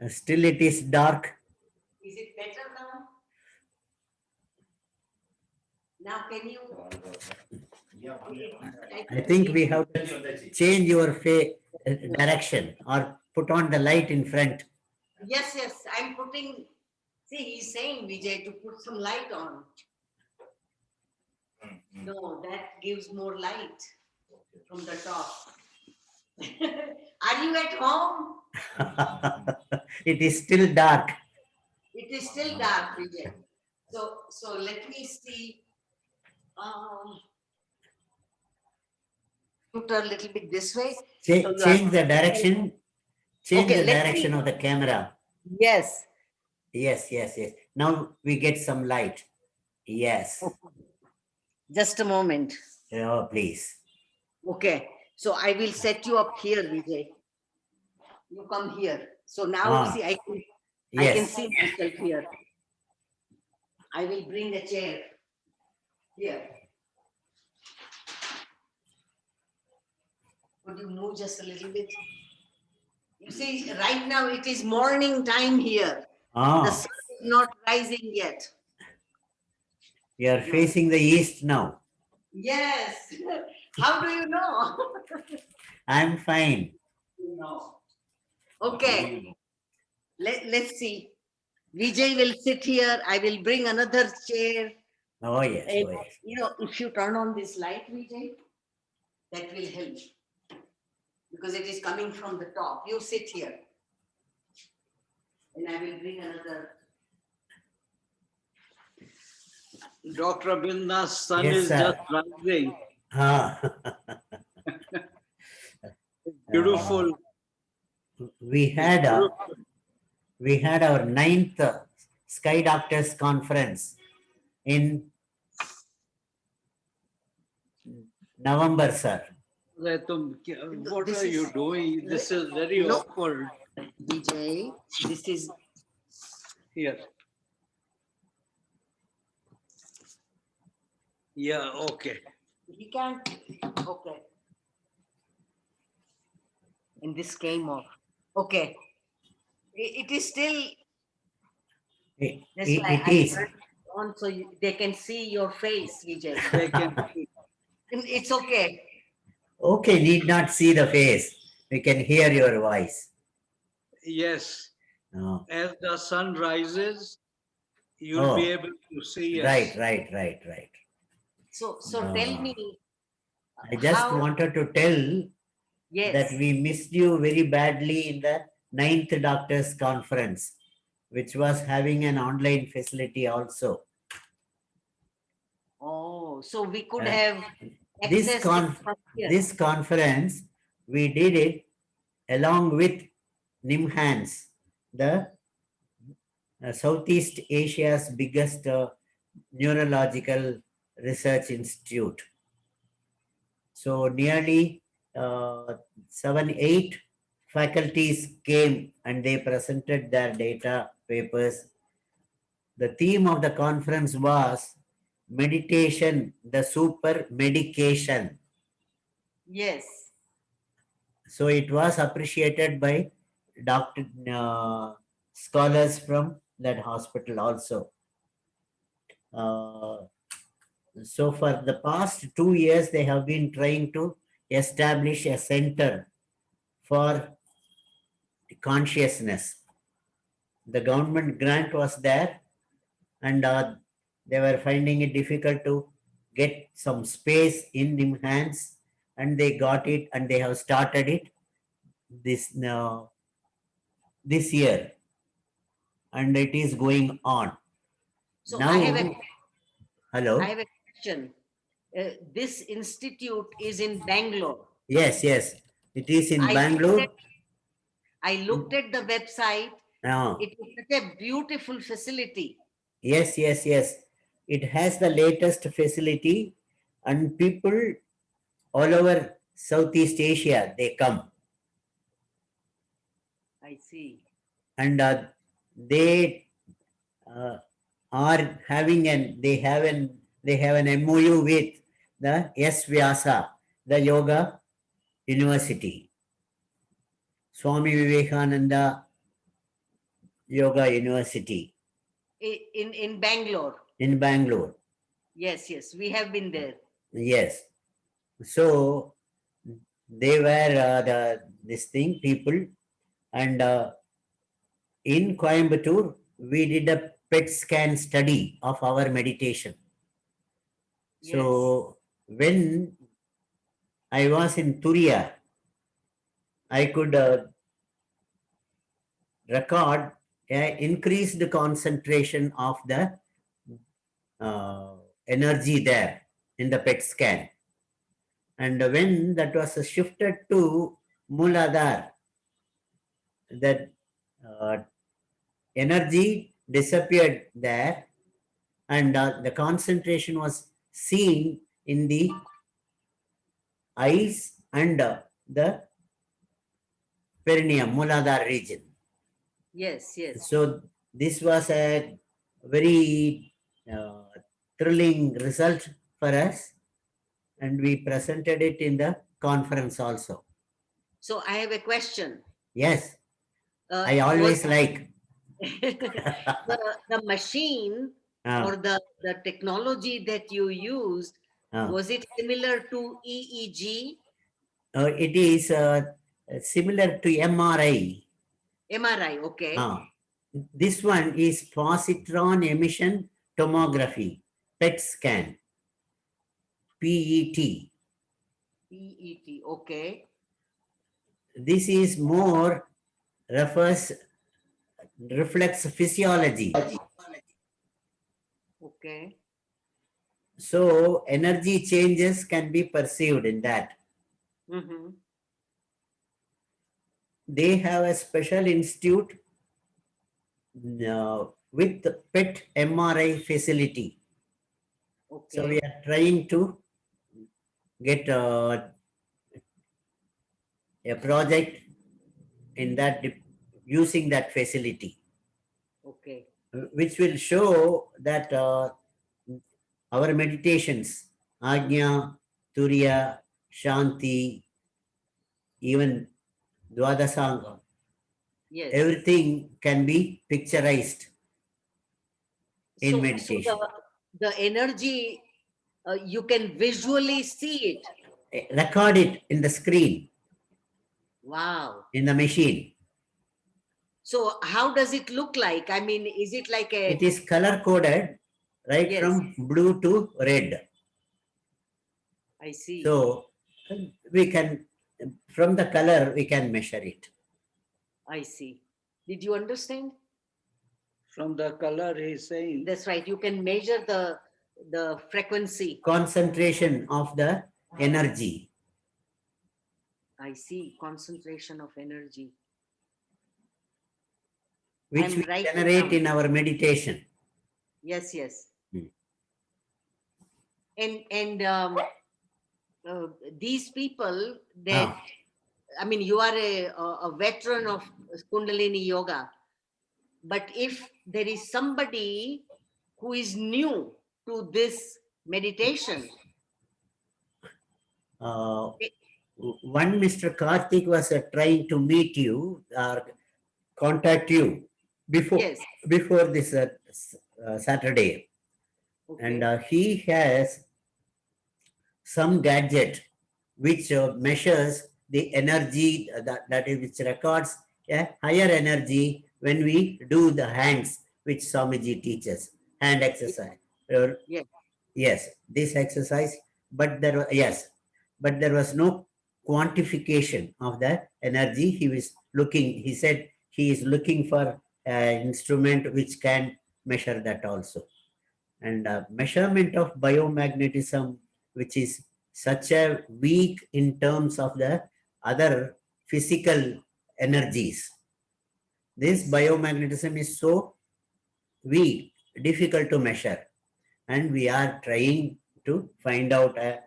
Still it is dark. Is it better now? Now can you? I think we have to change your direction or put on the light in front. Yes, yes. I'm putting. See, he's saying Vijay to put some light on. No, that gives more light from the top. Are you at home? It is still dark. It is still dark, Vijay. So let me see. Put a little bit this way. Change the direction. Change Okay, the direction of the camera. Yes. Yes, yes, yes. Now we get some light. Yes. Just a moment. Oh, please. Okay. So I will set you up here, Vijay. You come here. So now see, I can Yes. see myself here. I will bring a chair here. Could you move just a little bit? You see, right now it is morning time here. The sun is not rising yet. You are facing the east now. Yes. How do you know? I'm fine. No. Okay. Let's see. Vijay will sit here. I will bring another chair. Oh, yes. And, Oh, yes. you know, if you turn on this light, Vijay, that will help. Because it is coming from the top. You sit here. And I will bring another. Dr. Abhinna's sun Yes, is sir. just rising. Beautiful. We had our 9th Sky Doctors Conference in November, sir. What are you doing? This is very awkward. Vijay, this is Here. Yeah, okay. he can't. Okay. And this came off. Okay. It is still. That's why It is. turned it on so they can see your face, Vijay. They can see. It's okay. Okay, need not see the face. We can hear your voice. Yes. Oh. As the sun rises, you'll be able to see us. Right. So tell me. I just wanted to tell that we missed you very badly in the 9th Doctors Conference, which was having an online facility also. Oh, so we could have this conference, we did it along with NIMHANS, the Southeast Asia's biggest neurological research institute. So nearly 7-8 faculties came and they presented their data papers. The theme of the conference was meditation, the super medication. Yes. So it was appreciated by doctor scholars from that hospital also. So for the past 2 years, they have been trying to establish a center for consciousness. The government grant was there, and they were finding it difficult to get some space in NIMHANS, and they got it, and they have started it this year, and it is going on. So now, I have hello. I have a question. This institute is in Bangalore. Yes, it is in Bangalore. I looked at the website. It is such a beautiful facility. Yes. It has the latest facility, and people all over Southeast Asia, they come. I see. And they are having they have an MOU with the S. Vyasa, the Yoga University. Swami Vivekananda Yoga University in Bangalore. in Bangalore. Yes, yes, we have been there. Yes. So they were this thing people, and in Coimbatore we did a PET scan study of our meditation. Yes. So when I was in Turiya, I could record increased concentration of the energy there in the PET scan. And when that was shifted to Mooladhara, that energy disappeared there, and the concentration was seen in the eyes and the perineum, Mooladhara region. Yes, yes. So this was a very thrilling result for us, and we presented it in the conference also. So I have a question. Yes, I Was always like. the machine or the technology that you used, was it similar to EEG? It is similar to MRI. MRI, okay. This one is positron emission tomography, PET scan, PET. PET, okay. This is more reflects physiology. Okay. So energy changes can be perceived in that. Mm-hmm. They have a special institute with PET MRI facility. Okay. So we are trying to get a project in that using that facility. Okay. Which will show that our meditations, Ajna, Turiya, Shanti, even Dwadasanga, Yes. everything can be picturized in meditation. So the energy, you can visually see it. Record it in the screen. Wow. In the machine. So how does it look like? I mean, is it like a... It is color coded right from blue to red. I see. So we can, from the color, we can measure it. I see. Did you understand? From the color he's saying. That's right. You can measure the frequency. Concentration of the energy. I see. Concentration of energy. Which we generate in our meditation. Yes, yes. Hmm. And these people that, I mean, you are a veteran of Kundalini Yoga, but if there is somebody who is new to this meditation. One Mr. Karthik was trying to meet you or contact you before this Saturday. Okay. And he has some gadget which measures the energy that is, which records a higher energy when we do the hands, which Swamiji teaches, hand exercise. Yes, this exercise, but there was no quantification of the energy. He was looking, he said he is looking for an instrument which can measure that also. And measurement of biomagnetism, which is such a weak in terms of the other physical energies. This biomagnetism is so weak, difficult to measure. And we are trying to find out a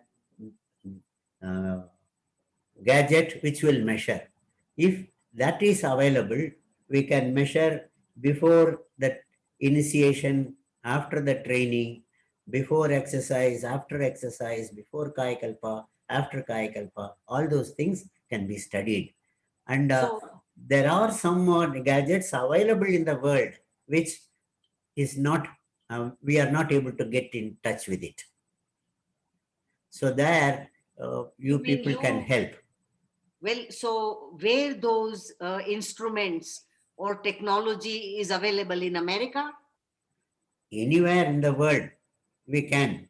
gadget which will measure. If that is available, we can measure before the initiation, after the training, before exercise, after exercise, before Kayakalpa, after Kayakalpa. All those things can be studied. And there are some gadgets available in the world which is not, we are not able to get in touch with it. So there, you mean people can you- help. Well, so where those instruments or technology is available in America? Anywhere in the world, we can.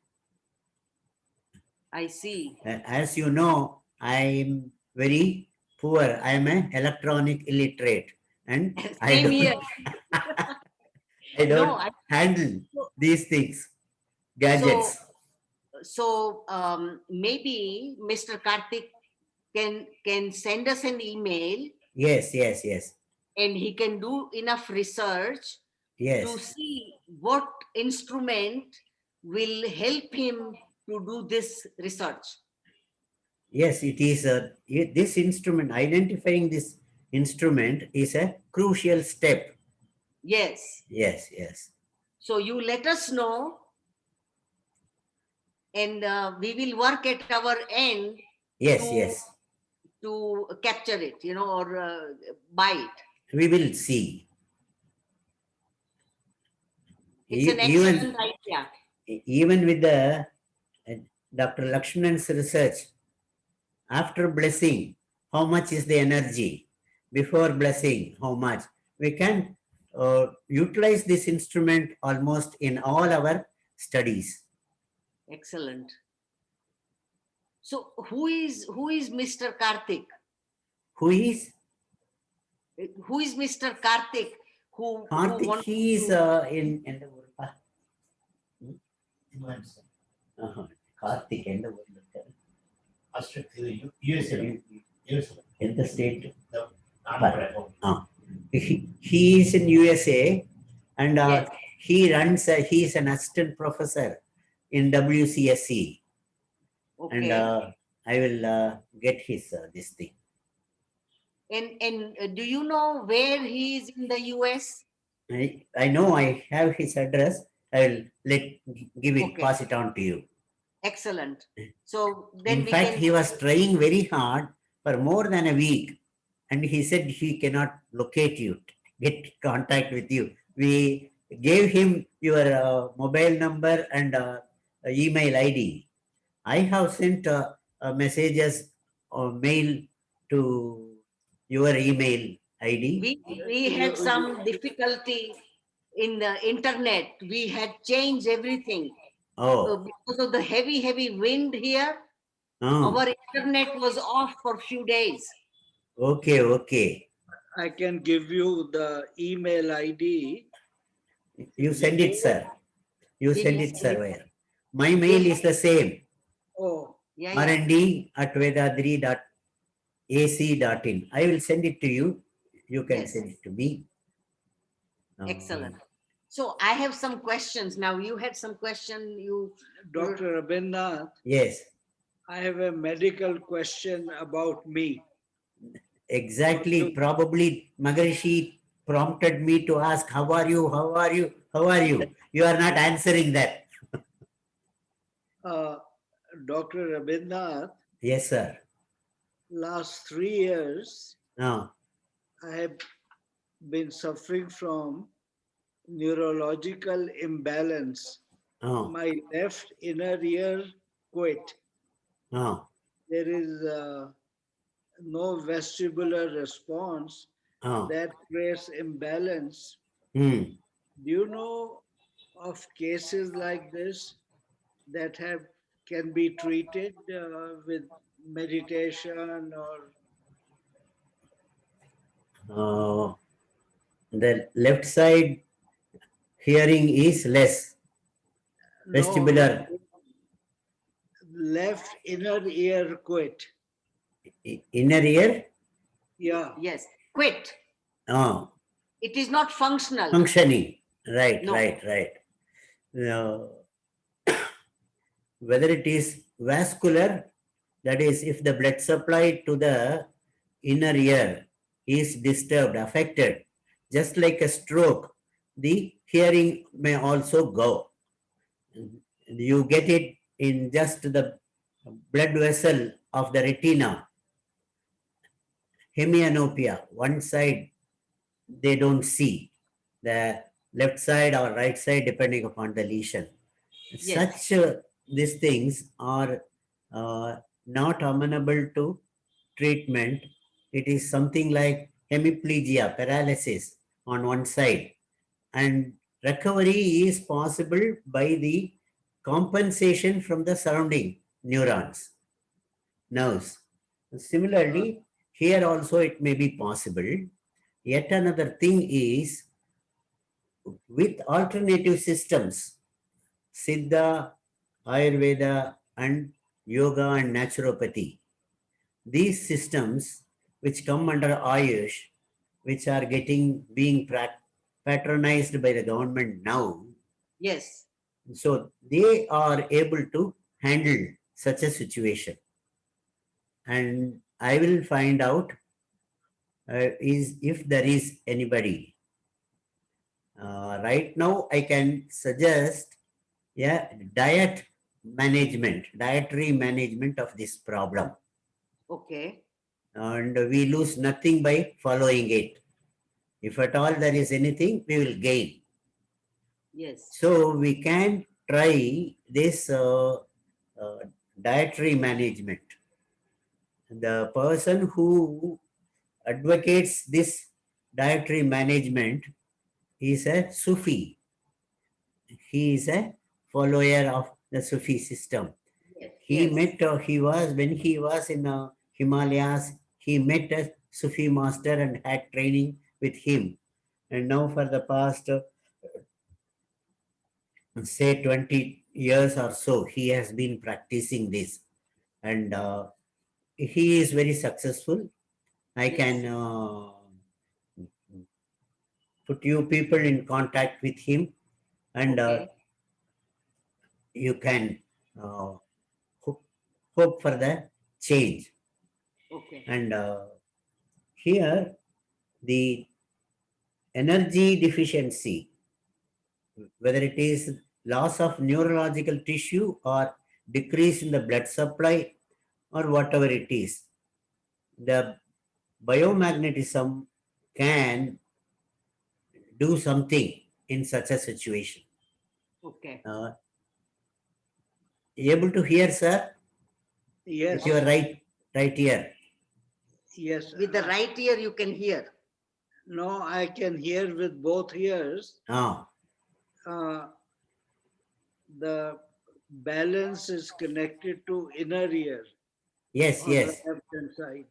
I see. As you know, I am very poor. I am an electronic illiterate, and I Same don't, here. I don't No, handle these things, gadgets. so maybe Mr. Karthik can send us an email, Yes, yes, yes, and he can do enough research to yes, see what instrument will help him to do this research. yes. It is this instrument. Identifying this instrument is a crucial step. Yes. Yes, yes. So you let us know, and we will work at our end Yes, to, yes. to capture it, or buy it. We will see. It's an excellent idea. Even with the Dr. Lakshman's research, after blessing, how much is the energy? Before blessing, how much? We can utilize this instrument almost in all our studies. Excellent. So who is Mr. Karthik? Who is Who is Mr. Karthik? Who Karthik? wants He is to- in the Karthik in the in the state. He is in USA, and Yes. he runs. He is an assistant professor in WCSE, and Okay. I will get his this thing. And do you know where he is in the US? I know I have his address. I will give it, Okay. pass it on to you. Excellent. So then In we fact, can. he was trying very hard for more than a week, and he said he cannot locate you, get contact with you. We gave him your mobile number and email ID. I have sent messages or mail to your email ID. We had some difficulty in the internet. We had changed everything. Oh, Because of the heavy wind here, oh, our internet was off for a few days. okay, okay. I can give you the email ID. You send it, sir. You Did send you it, send sir. it? Where? My mail is the same. Oh, Yeah, yeah. rnd@vedadri.ac.in. I will send it to you. You can Yes. send it to me. Excellent. So I have some questions. Now you had some question. Dr. Abhinath, Yes, I have a medical question about me. exactly. Probably Maharishi prompted me to ask, how are you? How are you? How are you? You are not answering that. Dr. Abhinath, Yes, sir. last 3 years, No. I have been suffering from neurological imbalance. Oh, My left inner ear quit. oh, There is no vestibular response oh. that creates imbalance. Hmm. Do you know of cases like this that can be treated with meditation or The left side hearing is less. no, Vestibular. left inner ear quit? Inner ear. Yeah. Yes, quit. Oh, It is not functional. functioning. Right, No. right. Whether it is vascular, that is, if the blood supply to the inner ear is disturbed, affected, just like a stroke, the hearing may also go. You get it in just the blood vessel of the retina. hemianopia. One side they don't see, the left side or right side depending upon the lesion. Yes. Such these things are not amenable to treatment. It is something like hemiplegia, paralysis on one side, and recovery is possible by the compensation from the surrounding neurons, nerves. Similarly, here also it may be possible. Yet another thing is with alternative systems, Siddha, Ayurveda, and Yoga and Naturopathy. These systems, which come under Ayush, which are being patronized by the government now, Yes. so they are able to handle such a situation. And I will find out is if there is anybody. Right now, I can suggest dietary management of this problem. Okay. And we lose nothing by following it. If at all there is anything, we will gain. Yes. So we can try this dietary management. The person who advocates this dietary management is a Sufi. He is a follower of the Sufi system. Yes. He Yes. met, when he was in Himalayas, he met a Sufi master and had training with him. And now for the past, say 20 years or so, he has been practicing this. And he is very successful. I Yes. can put you people in contact with him, and Okay. you can hope for the change. Okay. And here, the energy deficiency, whether it is loss of neurological tissue or decrease in the blood supply or whatever it is, the biomagnetism can do something in such a situation. Okay. Able to hear, sir? Yes, With your right ear. yes. With the right ear, you can hear. No, I can hear with both ears. Ah, The balance is connected to inner ear yes, on the yes. left hand side.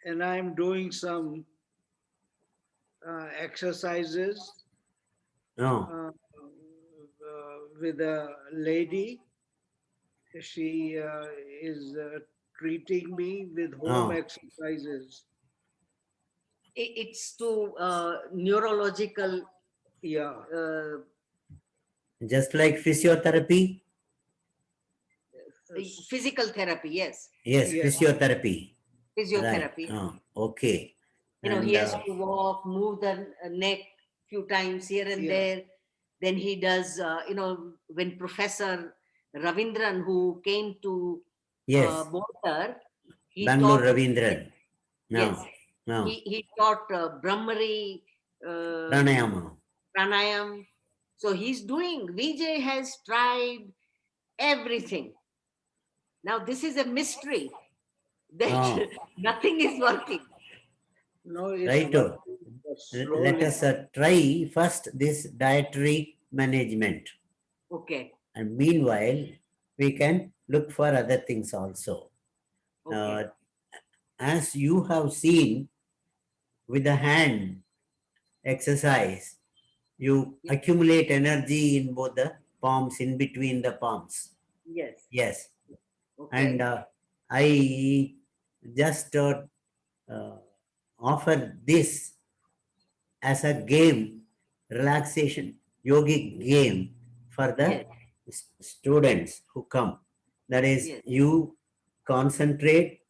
And I'm doing some exercises No. with a lady. She is treating me with home Oh. exercises. It's to neurological Yeah, Just like physiotherapy? physical therapy. Yes. Yes, Yes. physiotherapy. Right. Physiotherapy. Okay. He And has to walk, move the neck few times here and Yeah. there. Then he does, when Professor Ravindran, who came to yes, Boulder, he Bangalore taught, Ravindran. No, yes, no. he taught Brahmari, Pranayama. pranayam. So he's doing, Vijay has tried everything. Now this is a mystery that Oh. nothing is working. no, it's Right. working, but Let slowly. us try first this dietary management. Okay. And meanwhile, we can look for other things also. Okay. As you have seen with the hand exercise, you Yes. accumulate energy in both the palms, in between the palms. Yes. Yes. Okay. And I just offer this as a game, relaxation, yogic game for the students who come. That is, Yes. you concentrate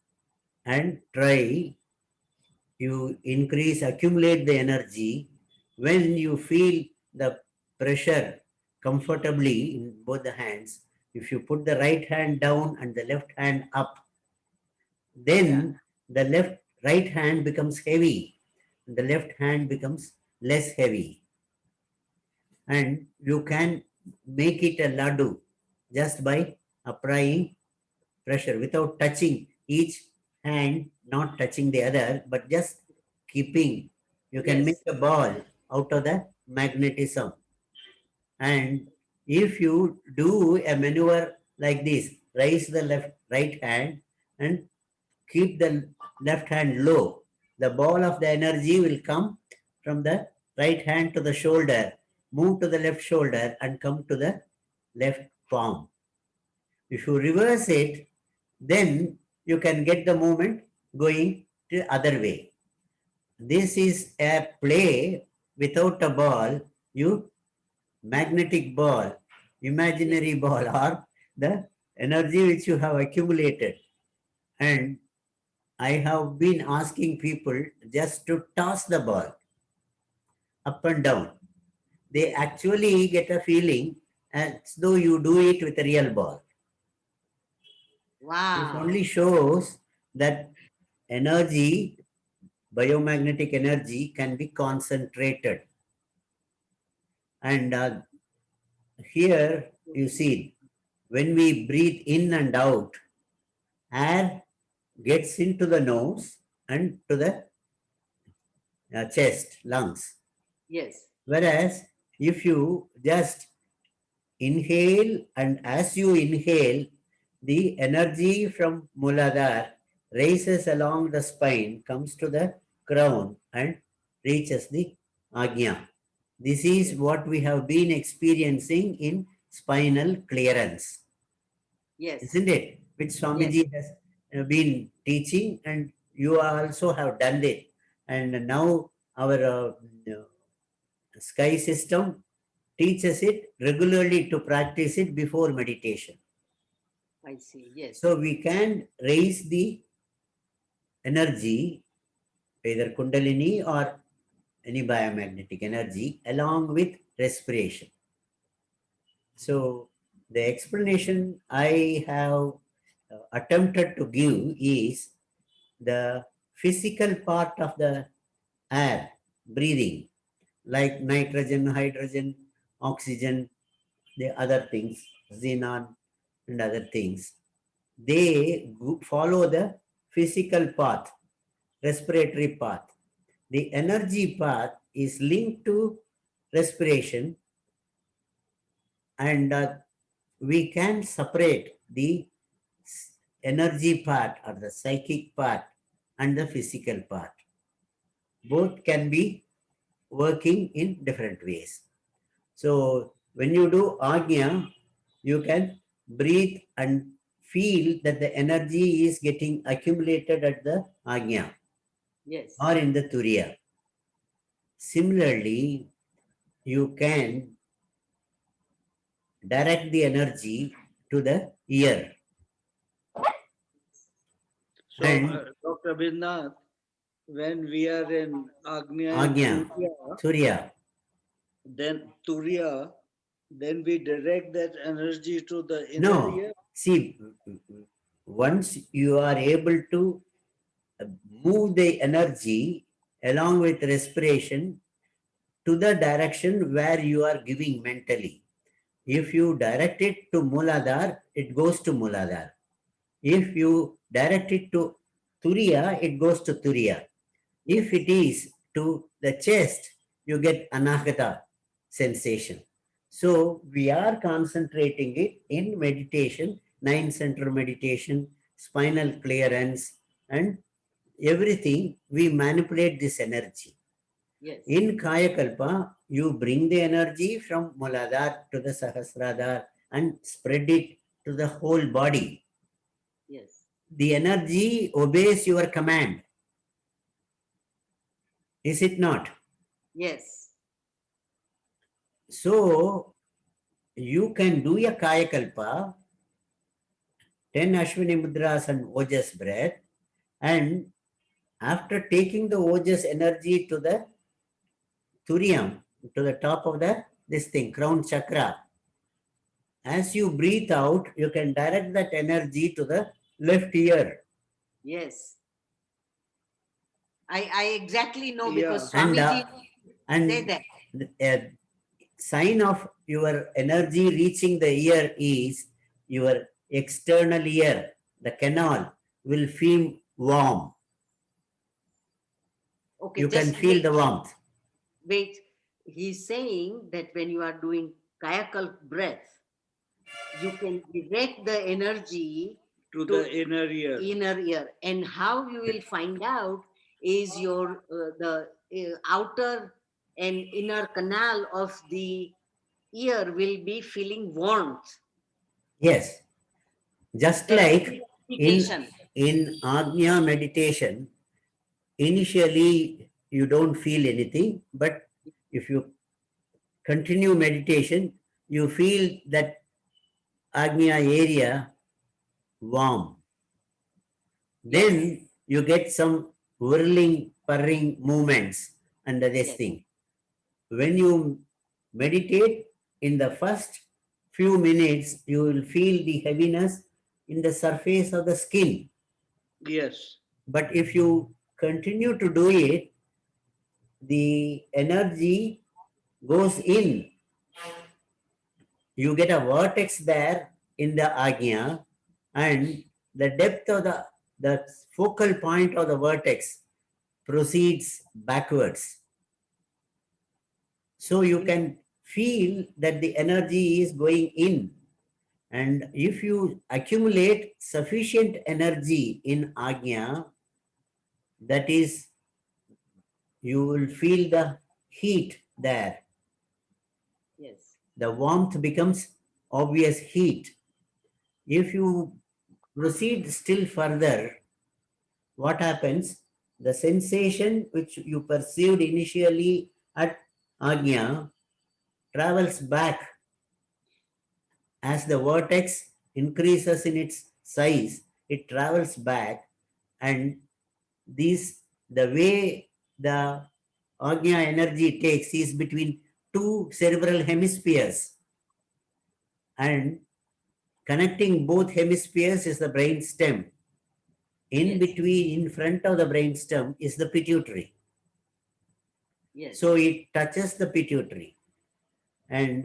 and try, you increase, accumulate the energy. When you feel the pressure comfortably in both the hands, if you put the right hand down and the left hand up, then the right hand becomes heavy, the left hand becomes less heavy. And you can make it a laddu just by applying pressure without touching each hand, not touching the other, but just keeping. You can Yes. make a ball out of the magnetism. And if you do a maneuver like this, raise the right hand and keep the left hand low, the ball of the energy will come from the right hand to the shoulder, move to the left shoulder and come to the left palm. If you reverse it, then you can get the movement going the other way. This is a play without a ball. You magnetic ball, imaginary ball, or the energy which you have accumulated. And I have been asking people just to toss the ball up and down. They actually get a feeling as though you do it with a real ball. This Wow. only shows that energy, biomagnetic energy, can be concentrated. And here you see, when we breathe in and out, air gets into the nose and to the chest, lungs. Yes. Whereas if you just inhale, and as you inhale, the energy from Muladhara races along the spine, comes to the crown and reaches the Agnya. This is what we have been experiencing in spinal clearance, Yes. isn't it? Which Swamiji has been teaching, and you also have done it. And now our sky system teaches it regularly to practice it before meditation. I see. Yes. So we can raise the energy, either Kundalini or any biomagnetic energy, along with respiration. So the explanation I have attempted to give is the physical part of the air, breathing, like nitrogen, hydrogen, oxygen, the other things, xenon and other things. They follow the physical path, respiratory path. The energy path is linked to respiration, and we can separate the energy part or the psychic part and the physical part. Both can be working in different ways. So when you do Agnya, you can breathe and feel that the energy is getting accumulated at the Agnya Yes. or in the Turiya. Similarly, you can direct the energy to the ear. So, And Dr. Vidnath, when we are in Agnya and Agnya, Turiya, then Turiya, then we direct that energy to the inner no, ear. see, once you are able to move the energy along with respiration to the direction where you are giving mentally. If you direct it to Muladhara, it goes to Muladhara. If you direct it to Turiya, it goes to Turiya. If it is to the chest, you get Anahata sensation. So we are concentrating it in meditation, 9 center meditation, spinal clearance, and everything. We manipulate this energy. Yes. In Kayakalpa, you bring the energy from Muladhara to the Sahasradhara and spread it to the whole body. Yes. The energy obeys your command. Is it not? Yes. So, you can do a Kayakalpa, 10 Ashwini Mudras and Ojas breath, and after taking the Ojas energy to the Turiyam, to the top of this thing, crown chakra, as you breathe out, you can direct that energy to the left ear. Yes. I exactly know Yeah. because And, Swamiji and said that. a sign of your energy reaching the ear is your external ear, the canal, will feel warm. Okay, You can just feel the warmth. wait. He's saying that when you are doing kayakalp breath, you can direct the energy To to the inner ear. inner ear, and how you will find out is your the outer and inner canal of the ear will be feeling warmth. Yes. Just That like is the in indication. Agnya meditation, initially you don't feel anything, but if you continue meditation, you feel that Agnya area warm. Yes. Then you get some whirling, purring movements under this Yes. thing. When you meditate, in the first few minutes, you will feel the heaviness in the surface of the skin. Yes. But if you continue to do it, the energy goes in. You get a vortex there in the Agnya, and the depth of the focal point of the vortex proceeds backwards. So you can feel that the energy is going in. And if you accumulate sufficient energy in Agnya, that is, you will feel the heat there. Yes. The warmth becomes obvious heat. If you proceed still further, what happens? The sensation which you perceived initially at Agnya travels back as the vortex increases in its size, it travels back, and these the way the Agnya energy takes is between two cerebral hemispheres, and connecting both hemispheres is the brain stem. In Yes. between, in front of the brain stem is the pituitary. Yes. So it touches the pituitary. And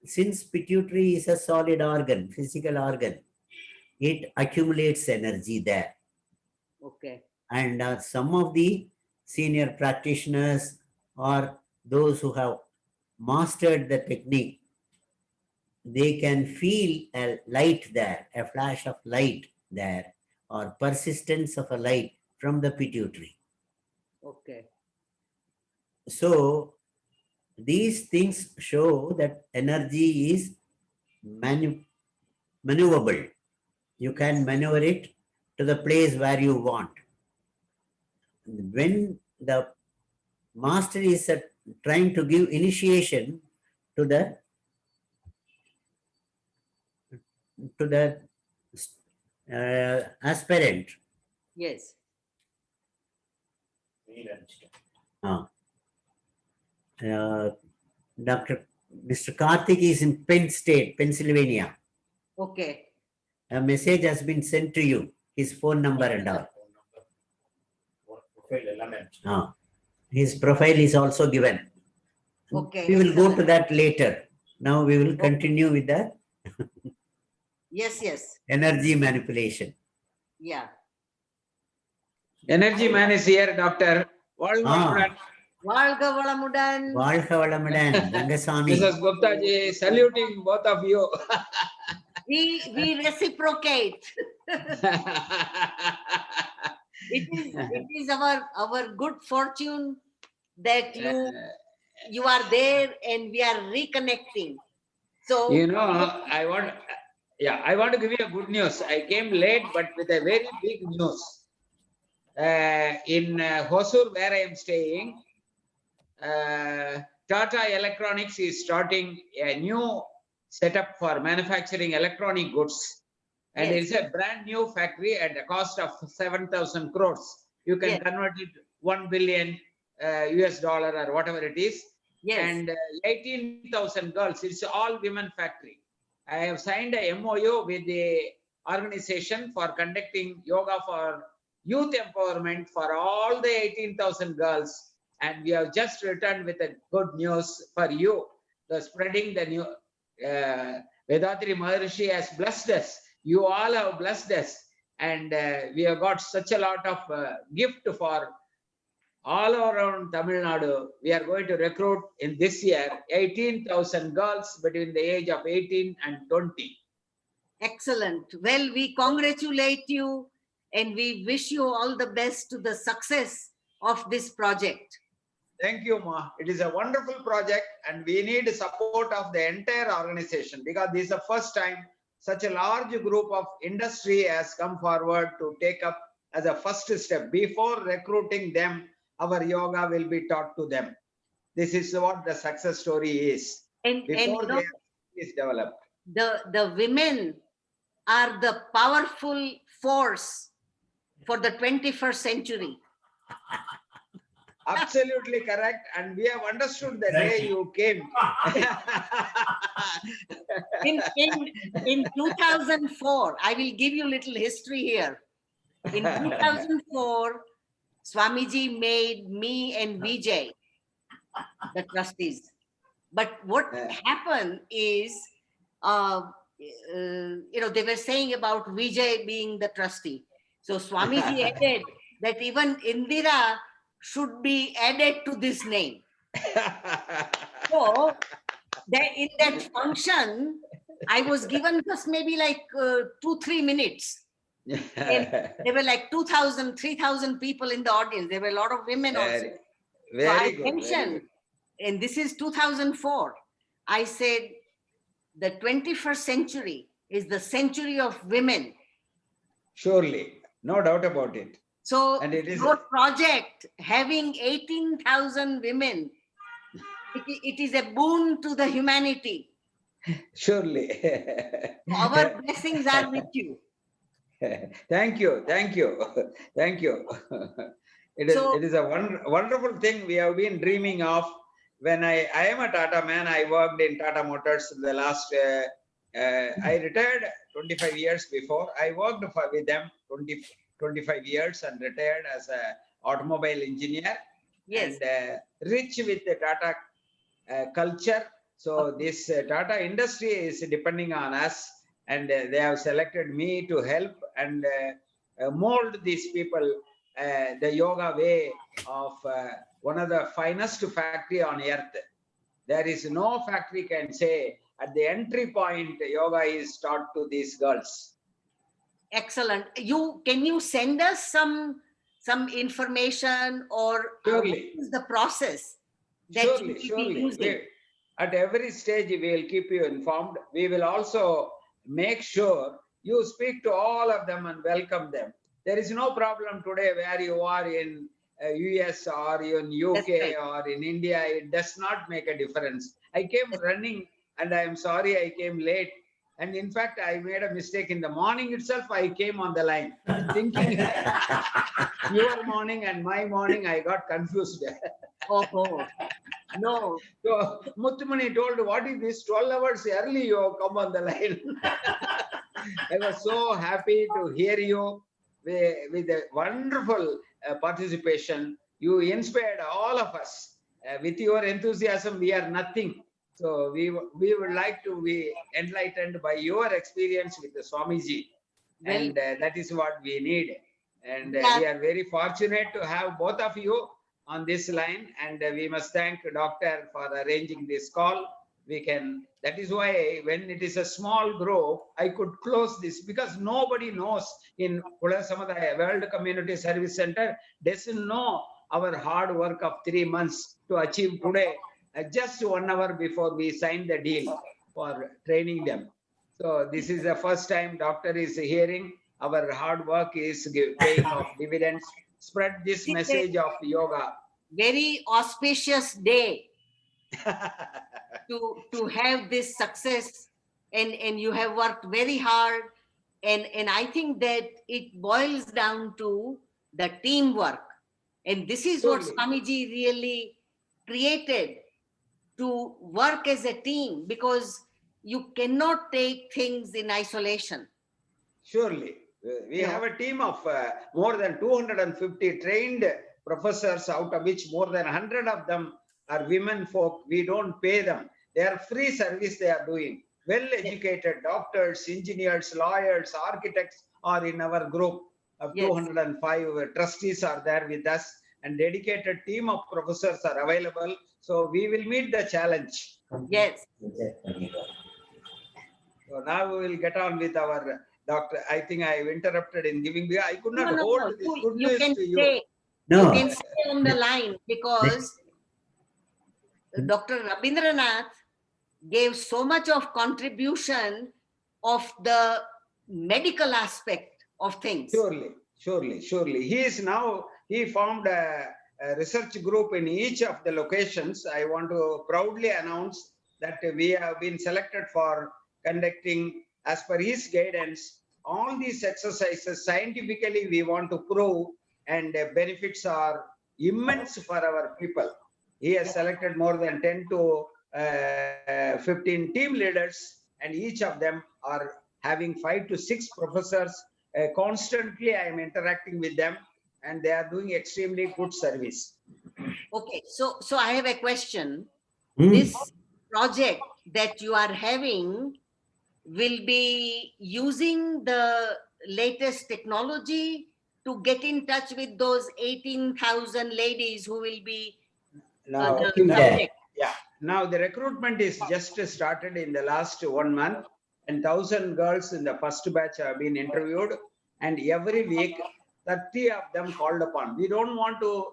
since pituitary is a solid organ, physical organ, it accumulates energy there. Okay. And some of the senior practitioners or those who have mastered the technique, they can feel a light there, a flash of light there, or persistence of a light from the pituitary. Okay. So these things show that energy is maneuverable. You can Yes. maneuver it to the place where you want. When the master is trying to give initiation to the aspirant, Yes. uh, Dr. Mr. Karthik is in Penn State, Pennsylvania. Okay. A message has been sent to you, his phone number and all. His profile is also given. Okay. We will go to Excellent. that later. Now we will continue with the Yes. Yes. energy manipulation. Yeah. Energy man is here, doctor. வாழ்க Ah, வளமுடன். வாழ்க வளமுடன். வாழ்க வளமுடன், Rangasamy. Mrs. Gupta ji, saluting both of you. We reciprocate. It is our good fortune that you are there and we are reconnecting. So You know, I want to give you a good news. I came late, but with a very big news. In Hosur, where I am staying, Tata Electronics is starting a new setup for manufacturing electronic goods. And Yes. it's a brand new factory at a cost of 7,000 crores. You can Yes. convert it 1 billion US dollar or whatever it is. yes. And 18,000 girls. It's all women factory. I have signed a MOU with the organization for conducting yoga for youth empowerment for all the 18,000 girls. And we have just returned with a good news for you. The spreading the new Vedatri Maharshi has blessed us. You all have blessed us. And we have got such a lot of gift for all around Tamil Nadu. We are going to recruit in this year 18,000 girls between the age of 18 and 20. Excellent. Well, we congratulate you and we wish you all the best to the success of this project. Thank you, Ma. It is a wonderful project and we need support of the entire organization because this is the first time such a large group of industry has come forward to take up as a first step. Before recruiting them, our yoga will be taught to them. This is what the success story is. And Before you know, they is developed. the women are the powerful force for the 21st century. Absolutely correct. And we have understood the day you came. In 2004, I will give you a little history here. In 2004, Swamiji made me and Vijay the trustees. But what happened is, they were saying about Vijay being the trustee. So Swamiji added that even Indira should be added to this name. So in that function, I was given just maybe like 2-3 minutes. And there were like 2,000, 3,000 people in the audience. There were a lot of women also. So I mentioned, and this is 2004, I said, the 21st century is the century of women. Surely, no doubt about it. So And it is your project having 18,000 women, it is a boon to the humanity. surely. Our blessings are with you. Thank you, thank you, thank you. It is a wonderful thing we have been dreaming of. When I am a Tata man, I worked in Tata Motors the last, I retired 25 years before. I worked with them 25 years and retired as an automobile engineer. Yes. And rich with the Tata culture. So this Tata industry is depending on us, and they have selected me to help and mold these people the yoga way of one of the finest factory on earth. There is no factory can say at the entry point yoga is taught to these girls. Excellent. Can you send us some information or Surely. what is the process that you will be Surely. using? At every stage, we will keep you informed. We will also make sure you speak to all of them and welcome them. There is no problem today where you are in US or in UK right. or in India. It does not make a difference. I came running and I am sorry I came late. And in fact, I made a mistake in the morning itself. I came on the line thinking your morning and my morning, I got confused. Oh, no. So Muttumani told, what is this 12 hours early you have come on the line? I was so happy to hear you with a wonderful participation. You inspired all of us. With your enthusiasm, we are nothing. So we would like to be enlightened by your experience with the Swamiji. And that is what we need. And we are very fortunate to have both of you on this line. And we must thank Doctor for arranging this call. That is why when it is a small group, I could close this because nobody knows in Kula Samadaya World Community Service Center, doesn't know our hard work of 3 months to achieve today, just 1 hour before we signed the deal for training them. So this is the first time doctor is hearing our hard work is paying off dividends. Spread this message of yoga. Very auspicious day to have this success, and you have worked very hard, and I think that it boils down to the teamwork, and this is what Swamiji really created, to work as a team, because you cannot take things in isolation. Surely. We have a team of more than 250 trained professors, out of which more than 100 of them are women folk. We don't pay them. They are free service they are doing. Well-educated doctors, engineers, lawyers, architects are in our group of Yes. 205 trustees are there with us, and dedicated team of professors are available. So we will meet the challenge. Yes. So now we will get on with our doctor. I think I have interrupted in giving. I could not hold this good You news can to you. stay. No. You can stay on the line because Dr. Rabindranath gave so much of contribution of the medical aspect of things. Surely. He formed a research group in each of the locations. I want to proudly announce that we have been selected for conducting, as per his guidance, all these exercises scientifically we want to prove, and benefits are immense for our people. He has selected more than 10 to 15 team leaders, and each of them are having 5 to 6 professors. Constantly I am interacting with them, and they are doing extremely good service. Okay, so I have a question. Hmm. This project that you are having will be using the latest technology to get in touch with those 18,000 ladies who will be Now, the Okay, subject. now the recruitment is just started in the last 1 month, and 1,000 girls in the first batch have been interviewed, and every week 30 of them called upon. We don't want to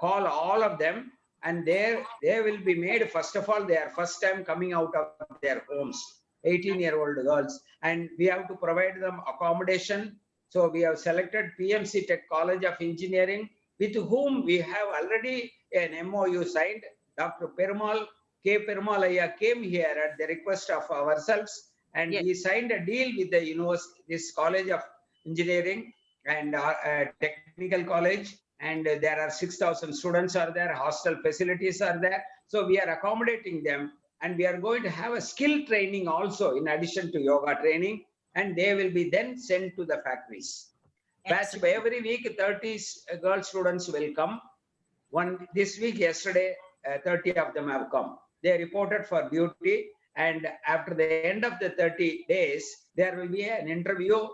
call all of them, and they will be made. First of all, they are first time coming out of their homes, 18-year-old girls, and we have to provide them accommodation. So we have selected PMC Tech College of Engineering, with whom we have already an MOU signed. Dr. Perumal, K. Perumalaya came here at the request of ourselves, and Yes. we signed a deal with the university, this College of Engineering and Technical College, and there are 6,000 students are there, hostel facilities are there. So we are accommodating them, and we are going to have a skill training also in addition to yoga training, and they will be then sent to the factories. Batch by every week, 30 girl students will come. This week, yesterday, 30 of them have come. They reported for duty, and after the end of the 30 days, there will be an interview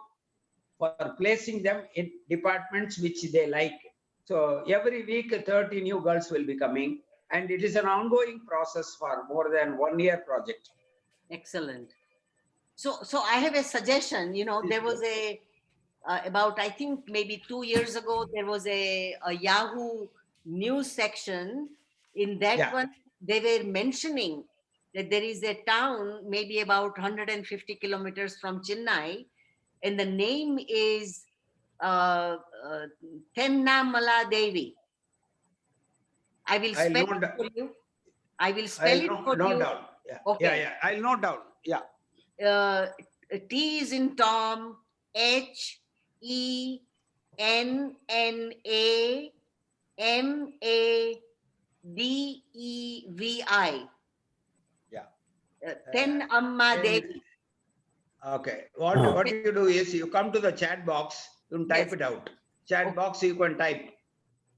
for placing them in departments which they like. So every week, 30 new girls will be coming, and it is an ongoing process for more than 1 year project. Excellent. So I have a suggestion. There was about, I think maybe 2 years ago, there was a Yahoo news section. In that Yeah. one, they were mentioning that there is a town maybe about 150 kilometers from Chennai, and the name is Tennamala Devi. I will I'll spell note it down. for you. I will spell it for Note you. down. Yeah. Okay. Yeah. I'll note down. Yeah. T is in Tom, HENNAMADEVI. Yeah. Tennamma Devi. Okay. What you do is you come to the chat box, you type it out. Chat box you can type.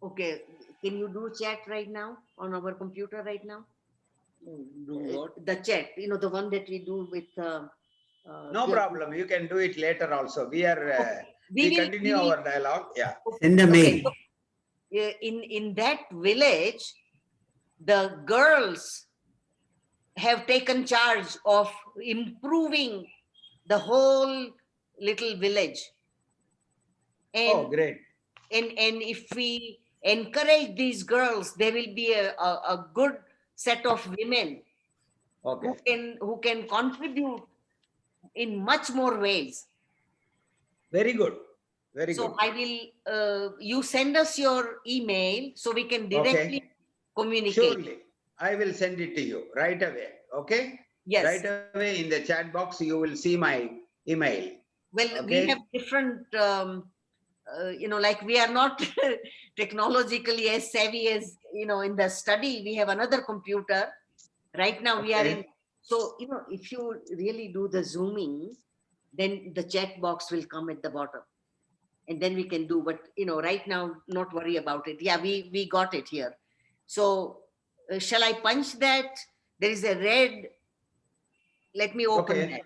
Okay. Can you do chat right now on our computer right now? Do what? The chat, the one that we do with. No problem. You can do it later also. We continue our dialogue. Yeah. Send a mail. In that village, the girls have taken charge of improving the whole little village. Oh, great. And if we encourage these girls, there will be a good set of women Okay. who can contribute in much more ways. Very good. Very So good. I will, you send us your email so we can directly communicate. Surely. I will send it to you right away. Okay? Yes. Right away in the chat box, you will see my email. Well, we Okay. have different, like we are not technologically as savvy as, in the study, we have another computer. Right now we are Okay. in, so, if you really do the zooming, then the chat box will come at the bottom. And then we can do, but right now, not worry about it. Yeah, we got it here. So shall I punch that? There is a red. Let me open Okay. that.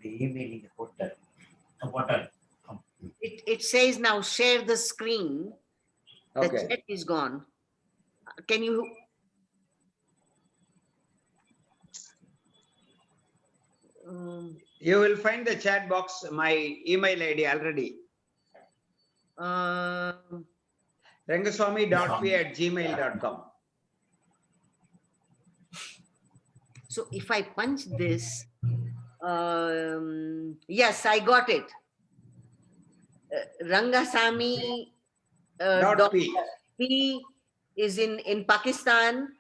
Emailing portal. Portal. It says now share the screen. The Okay. chat is gone. Can you? You will find the chat box, my email ID already. Rangaswamy.p@gmail.com. So if I punch this, yes, I got it. Rangasamy Dot P. P is in Pakistan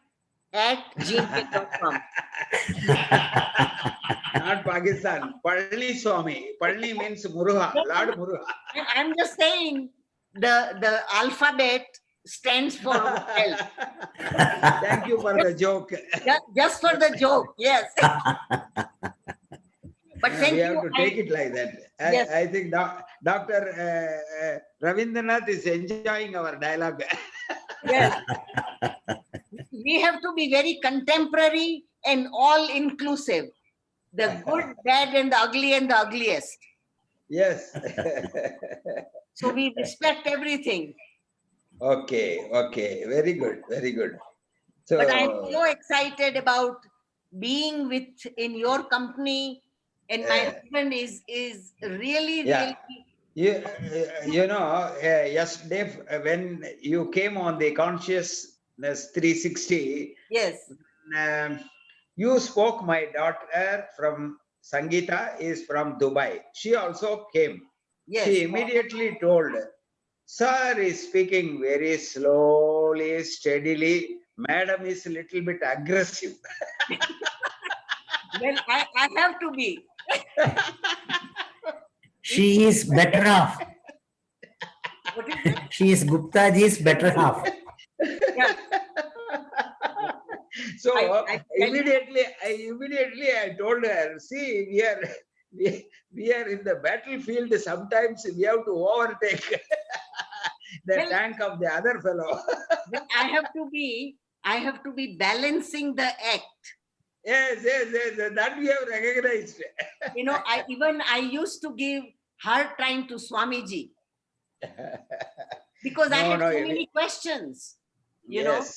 at gmail.com. Not Pakistan. Palni Swami. Palni means Muruga, Lord Muruga. I'm just saying the alphabet stands for help. Thank you for the joke. Just for the joke, yes. But thank We have you. to take it like that. Yes. I think Dr. Ravindranath is enjoying our dialogue. Yes. We have to be very contemporary and all inclusive. The good, bad, and the ugly and the ugliest. Yes. So we respect everything. Okay. Very good. Very good. So, But I'm so excited about being in your company, and my husband is really, Yeah. really. Yesterday when you came on the Consciousness 360, Yes. you spoke. My daughter from Sangeeta is from Dubai. She also came. Yes. She immediately told, "Sir is speaking very slowly, steadily. Madam is a little bit aggressive." Well, I have to be. She is better off. What is it? She is Guptaji's better half. Yeah. So I immediately I told her, "See, we are in the battlefield. Sometimes we have to overtake the Well- tank of the other fellow." But I have to be balancing the act. Yes, that we have recognized. I used to give hard time to Swamiji because I had so many questions, Yes.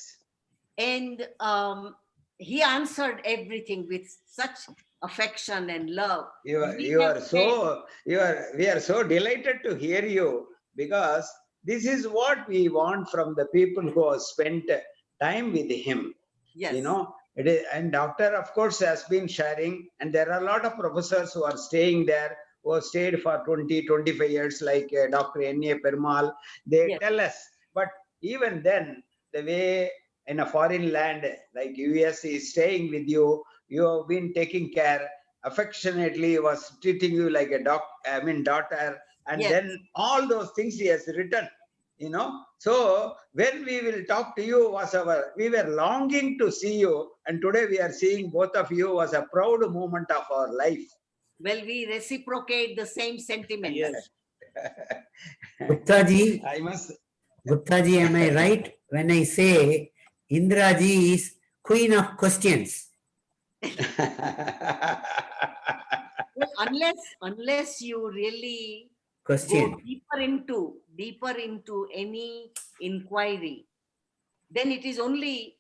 and he answered everything with such affection and love. We We are have so delighted to hear you, because this is what we want from the people who have spent time with him. Yes. It is, and doctor of course has been sharing, and there are a lot of professors who are staying there, who have stayed for 20-25 years, like Dr. N.A. Perumal. They Yes. tell us, but even then, the way in a foreign land like US is staying with you, you have been taking care affectionately, was treating you like a daughter, and Yes. then all those things he has written. So when we will talk to you we were longing to see you, and today we are seeing both of you was a proud moment of our life. Well, we reciprocate the same sentiments. Yes. Guptaji, am I right when I say Indraji is queen of questions? Well, unless you really Question. go deeper into any inquiry, then it is only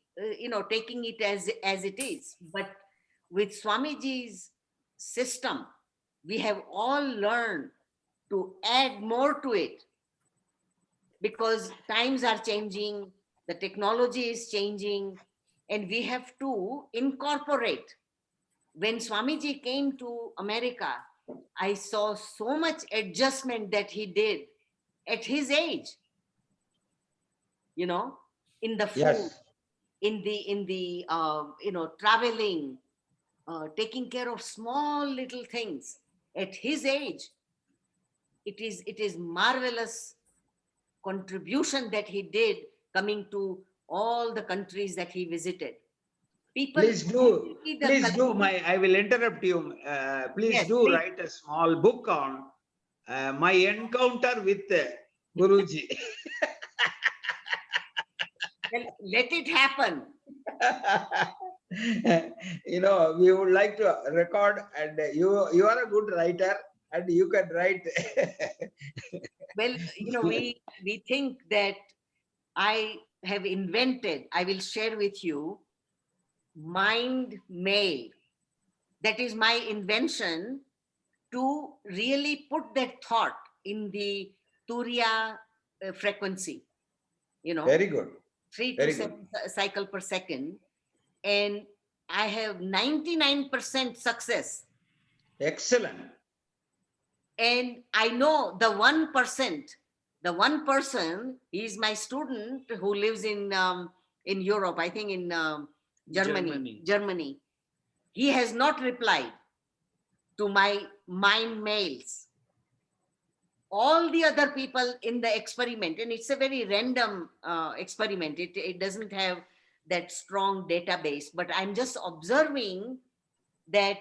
taking it as it is. But with Swamiji's system, we have all learned to add more to it, because times are changing, the technology is changing, and we have to incorporate. When Swamiji came to America, I saw so much adjustment that he did at his age, in the food, Yes. in the traveling, taking care of small little things at his age. It is marvelous contribution that he did, coming to all the countries that he visited. People Please do, see the please do collective- I will interrupt you. Please Yes, do please. write a small book on my encounter with Guruji. Well, let it happen. You know, we would like to record, and you are a good writer, and you can write. Well, we think that I have invented, I will share with you, mind mail. That is my invention to really put that thought in the Turiya frequency, Very good. 3 to Very good. 7 cycle per second. And I have 99% success. Excellent. And I know the 1%, the one person is my student who lives in Europe, I think in Germany. He has not replied to my mind mails. All the other people in the experiment, and it's a very random experiment, it doesn't have that strong database, but I'm just observing that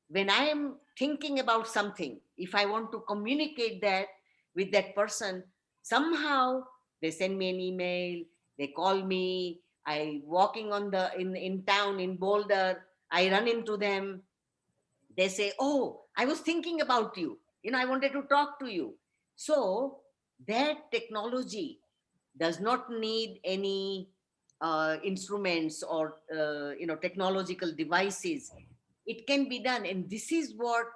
when I am thinking about something, if I want to communicate that with that person, somehow they send me an email, they call me, I walking on the in town in Boulder, I run into them, they say, oh, I was thinking about you, I wanted to talk to you. So that technology does not need any instruments or technological devices. It can be done, and this is what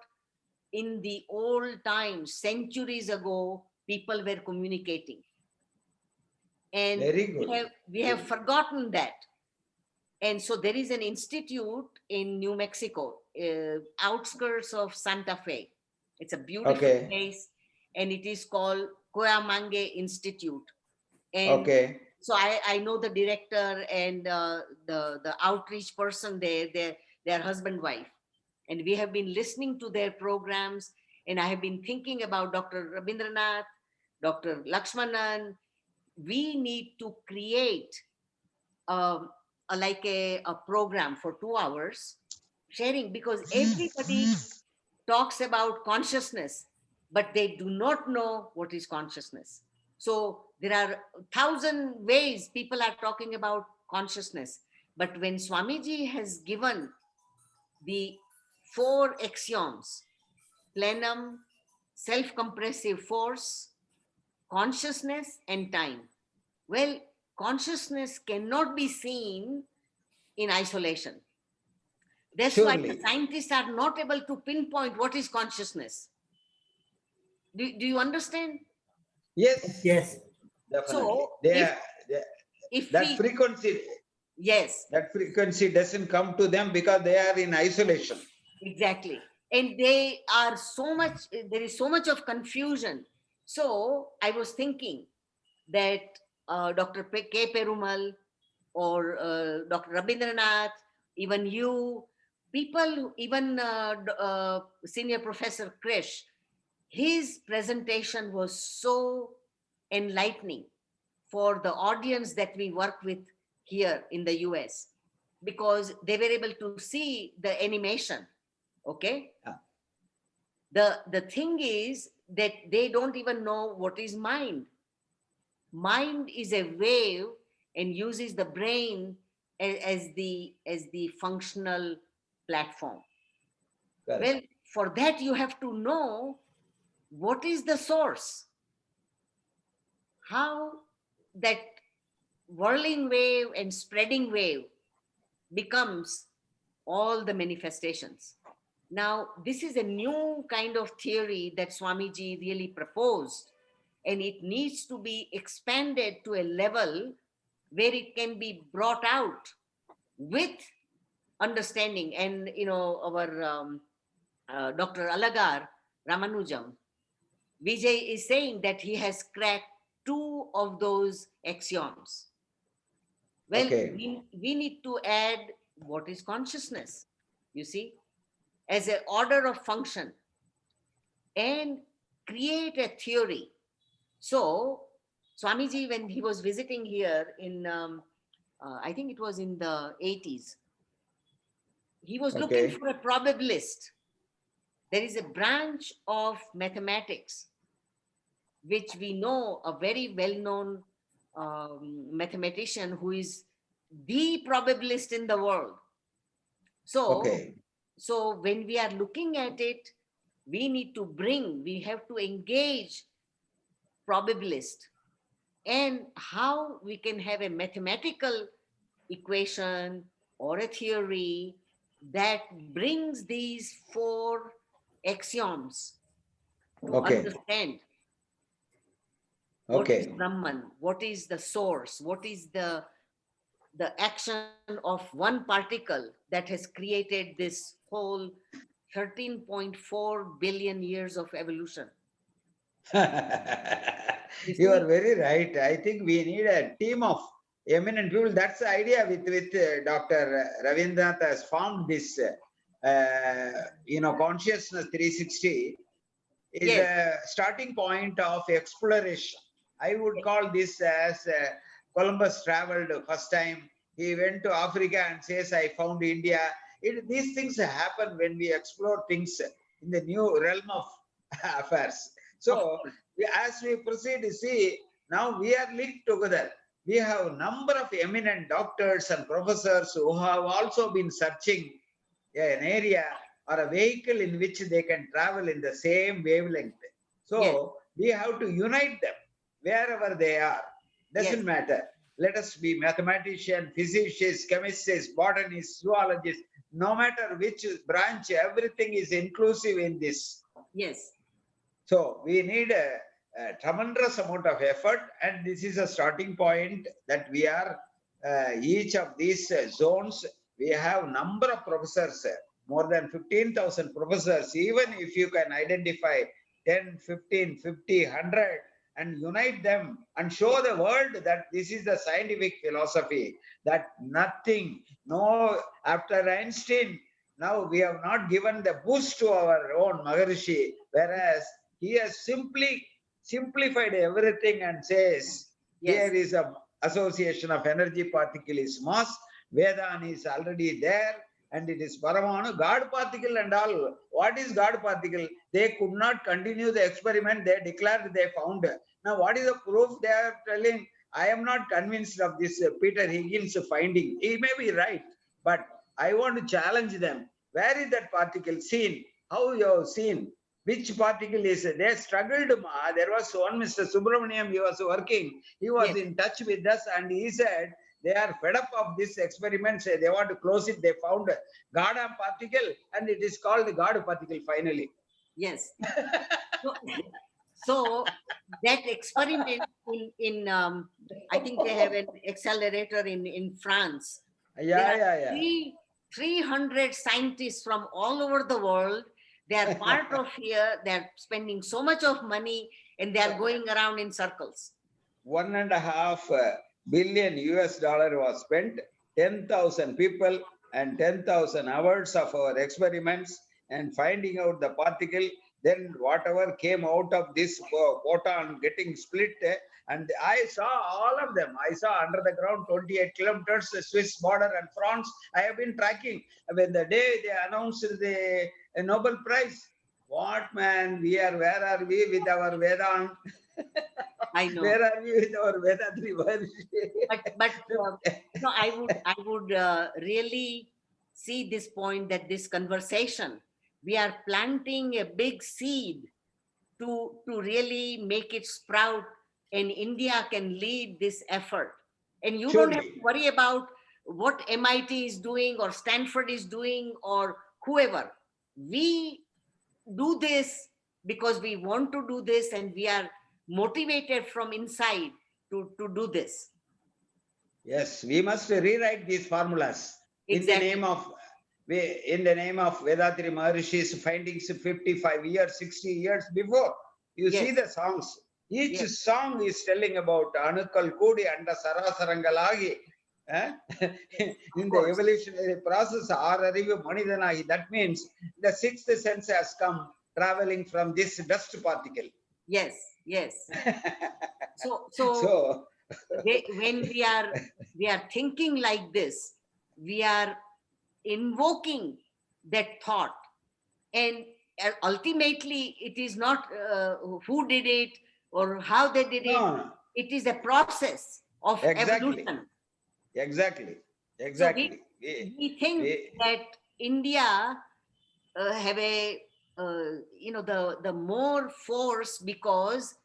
in the old times, centuries ago, people were communicating, and Very good. we have forgotten that. And so there is an institute in New Mexico, outskirts of Santa Fe. It's a beautiful Okay. place, and it is called Coyamangue Institute. And Okay. so I know the director and the outreach person there, their husband, wife. And we have been listening to their programs. And I have been thinking about Dr. Rabindranath, Dr. Lakshmanan. We need to create a program for 2 hours sharing, because everybody talks about consciousness, but they do not know what is consciousness. So there are 1,000 ways people are talking about consciousness. But when Swamiji has given the 4 axioms, plenum, self-compressive force, consciousness, and time. Well, consciousness cannot be seen in isolation. That's why the Surely. scientists are not able to pinpoint what is consciousness. Do you understand? Yes. Yes. Definitely. So if That we, frequency, yes, that frequency doesn't come to them because they are in isolation. exactly. And they are there is so much of confusion. So I was thinking that Dr. K. Perumal or Dr. Rabindranath, even you, people, even Senior Professor Krish, his presentation was so enlightening for the audience that we work with here in the US, because they were able to see the animation. Okay. Yeah. The thing is that they don't even know what is mind. Mind is a wave and uses the brain as the functional platform. Correct. Well, for that you have to know what is the source, how that whirling wave and spreading wave becomes all the manifestations. Now, this is a new kind of theory that Swamiji really proposed, and it needs to be expanded to a level where it can be brought out with understanding. And our Dr. Alagar Ramanujam, Vijay is saying that he has cracked 2 of those axioms. Well, Okay. we need to add what is consciousness, you see, as an order of function, and create a theory. So Swamiji, when he was visiting here in I think it was in the 80s, he was looking Okay. for a probabilist. There is a branch of mathematics which we know, a very well-known mathematician who is the probabilist in the world. So, Okay. so when we are looking at it, we have to engage probabilist, and how we can have a mathematical equation or a theory that brings these four axioms to Okay. understand what is Okay. Brahman, what is the source, what is the action of one particle that has created this whole 13.4 billion years of evolution. You You see? are very right. I think we need a team of eminent people. That's the idea with Dr. Ravindranath has formed this, consciousness 360 is Yes, a starting point of exploration. I would yes, call this as Columbus traveled first time. He went to Africa and says, I found India. These things happen when we explore things in the new realm of affairs. of So course. as we proceed, see, now we are linked together. We have a number of eminent doctors and professors who have also been searching an area or a vehicle in which they can travel in the same wavelength. Yes, So we have to unite them wherever they are. yes, Doesn't matter. Let us be mathematicians, physicists, chemists, botanists, zoologists, no matter which branch, everything is inclusive in this. yes, So we need a tremendous amount of effort, and this is a starting point that we are each of these zones. We have number of professors, more than 15,000 professors. Even if you can identify 10, 15, 50, 100 and unite them and show the world that this is the scientific philosophy, that nothing, no, after Einstein, now we have not given the boost to our own Maharishi, whereas he has simply simplified everything and says, yes, here is a association of energy particle is mass, Vedan is already there, and it is Paramanu, God particle and all. What is God particle? They could not continue the experiment. They declared they found. Now, what is the proof they are telling? I am not convinced of this Peter Higgins finding. He may be right, but I want to challenge them. Where is that particle seen? How you have seen? Which particle is it? They struggled. There was one Mr. Subramaniam, he was working. He was yes, in touch with us and he said, they are fed up of this experiment. Say they want to close it. They found a Gadam particle and it is called the God particle finally. yes. So, so that experiment in I think they have an accelerator in France. There Yeah, are yeah, yeah. 300 scientists from all over the world. They are part of here. They are spending so much of money and they are going around in circles. $1.5 billion US was spent, 10,000 people and 10,000 hours of our experiments and finding out the particle. Then whatever came out of this photon getting split, and I saw all of them. I saw under the ground 28 kilometers, the Swiss border and France. I have been tracking. When the day they announced the Nobel Prize, what man, where are we with our Vedant? I know. Where are we with our Vedatri But no, I would really see this point that this conversation, we are planting a big seed to really make it sprout, and India can lead this effort. And you don't have to Surely. worry about what MIT is doing or Stanford is doing or whoever. We do this because we want to do this and we are motivated from inside to do this. Yes, we must rewrite these formulas in the Exactly. name of Vedatri Maharishi's findings 55 years, 60 years before. You see Yes. the songs. Each Yes. song is telling about Anukal Kudi and Sarasarangalagi. In the course. evolutionary process, Ararivu Manidanagi. That means the sixth sense has come traveling from this dust particle. Yes. Yes. So So, when we are thinking like this, we are invoking that thought. And ultimately, it is not who did it or how they did it. No, no, It is a process of Exactly. evolution. exactly, So exactly. we think we- that India have a the more force because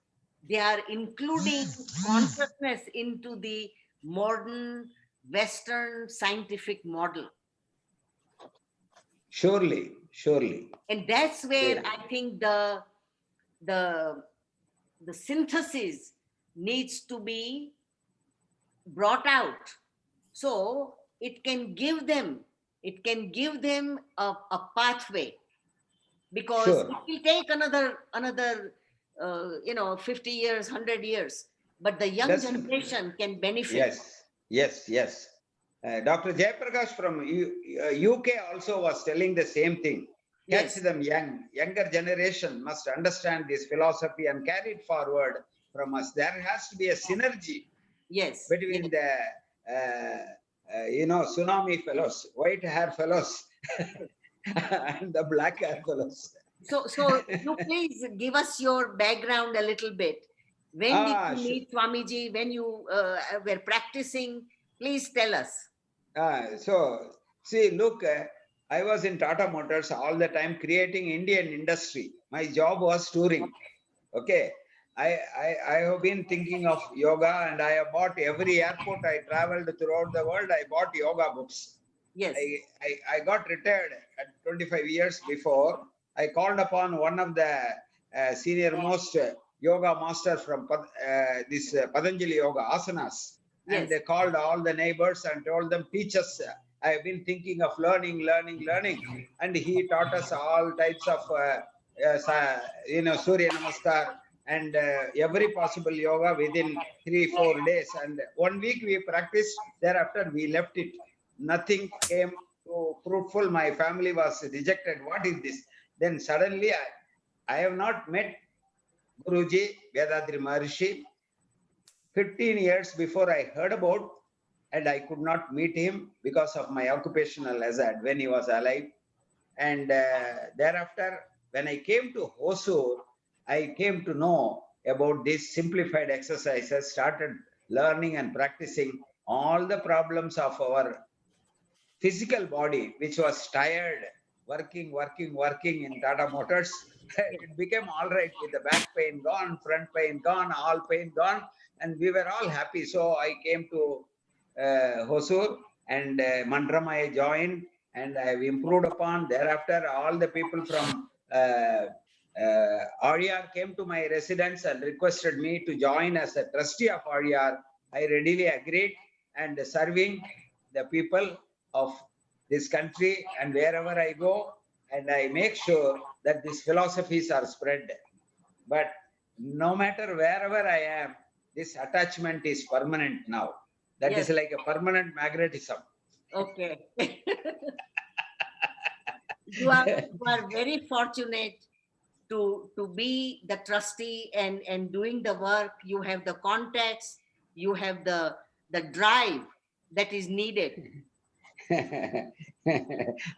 they are including consciousness into the modern Western scientific model. Surely, surely. And that's where Yeah. I think the the synthesis needs to be brought out, so it can give them a pathway, because Sure. it will take another 50 years, 100 years, but the young Doesn't- generation can benefit. Yes. Dr. Jayaprakash from UK also was telling the same thing. Catch Yes, them younger generation must understand this philosophy and carry it forward from us. There has to be a synergy yes, between the tsunami fellows, white hair fellows, and the black hair fellows. so you please give us your background a little bit. When did you Sure. meet Swamiji? When you were practicing? Please tell us. So, see, look, I was in Tata Motors all the time creating Indian industry. My job was touring. Okay. I have been thinking of yoga, and I have bought every airport I traveled throughout the world. I bought yoga books. Yes, I got retired at 25 years before. I called upon one of the senior most yoga master from this Patanjali Yoga Asanas, and yes, they called all the neighbors and told them, teach us. I have been thinking of learning. And he taught us all types of, Surya Namaskar and every possible yoga within 3-4 days. And 1 week we practiced, thereafter we left it. Nothing came to fruitful. My family was dejected. What is this? Then suddenly I have not met Guruji, Vedadri Maharishi. 15 years before I heard about, and I could not meet him because of my occupational hazard when he was alive. And thereafter, when I came to Hosur, I came to know about these simplified exercises, started learning and practicing. All the problems of our physical body, which was tired, working in Tata Motors, it became all right with the back pain gone, front pain gone, all pain gone, and we were all happy. So I came to Hosur, and Mandram I joined, and I've improved upon. Thereafter, all the people from RER came to my residence and requested me to join as a trustee of RER. I readily agreed, and serving the people of this country and wherever I go, and I make sure that these philosophies are spread. But no matter wherever I am, this attachment is permanent now. That Yes. is like a permanent magnetism. okay. You are very fortunate to be the trustee and doing the work. You have the contacts, you have the drive that is needed. I So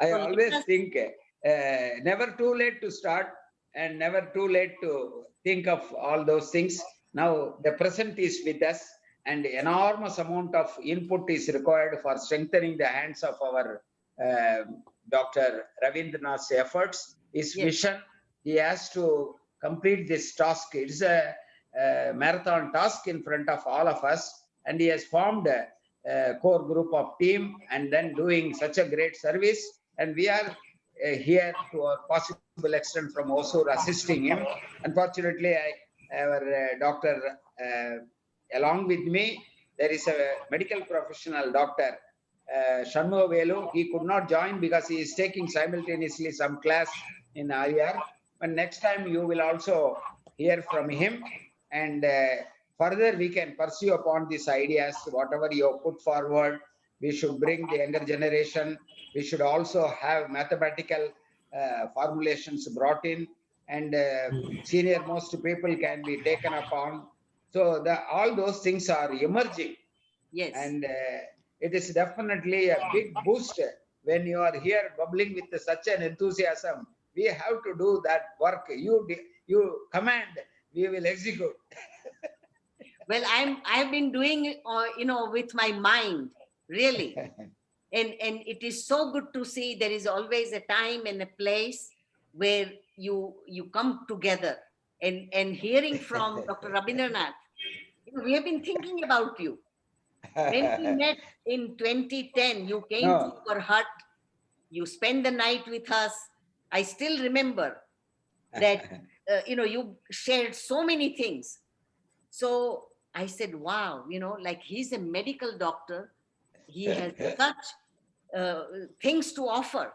let always us- think never too late to start and never too late to think of all those things. Now the present is with us, and enormous amount of input is required for strengthening the hands of our Dr. Ravindranath's efforts, his Yes. vision. He has to complete this task. It's a marathon task in front of all of us, and he has formed a core group of team and then doing such a great service. And we are here to a possible extent from Hosur assisting him. Unfortunately, our doctor along with me, there is a medical professional doctor, Shanmugha Velu. He could not join because he is taking simultaneously some class in RER. But next time you will also hear from him, and further we can pursue upon these ideas. Whatever you put forward, we should bring the younger generation. We should also have mathematical formulations brought in, and senior most people can be taken upon. So all those things are emerging, Yes. and it is definitely a big boost when you are here bubbling with such an enthusiasm, we have to do that work. You command, we will execute. Well, I've been doing, with my mind, really. And it is so good to see there is always a time and a place where you come together. And hearing from Dr. Rabindranath, we have been thinking about you. When we met in 2010, you came to No. our hut, you spent the night with us. I still remember that, you shared so many things. So I said, wow, like he's a medical doctor. He has such uh, things to offer.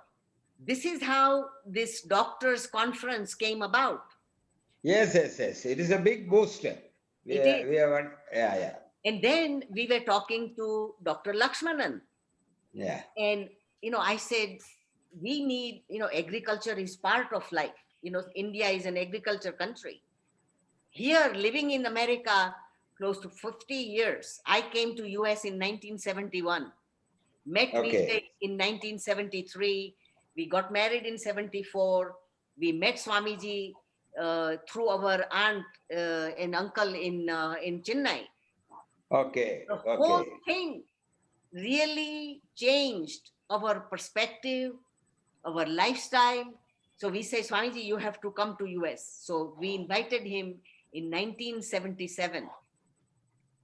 This is how this doctors conference came about. Yes. It is a big boost. It is. We have, yeah. And then we were talking to Dr. Lakshmanan. Yeah. And, I said, we need, agriculture is part of life. India is an agriculture country. Here, living in America close to 50 years, I came to US in 1971, met Okay. Vijay in 1973, we got married in 74, we met Swamiji through our aunt and uncle in Chennai. Okay. The whole thing really changed our perspective, our lifestyle. So we say, Swamiji, you have to come to US. So we invited him in 1977.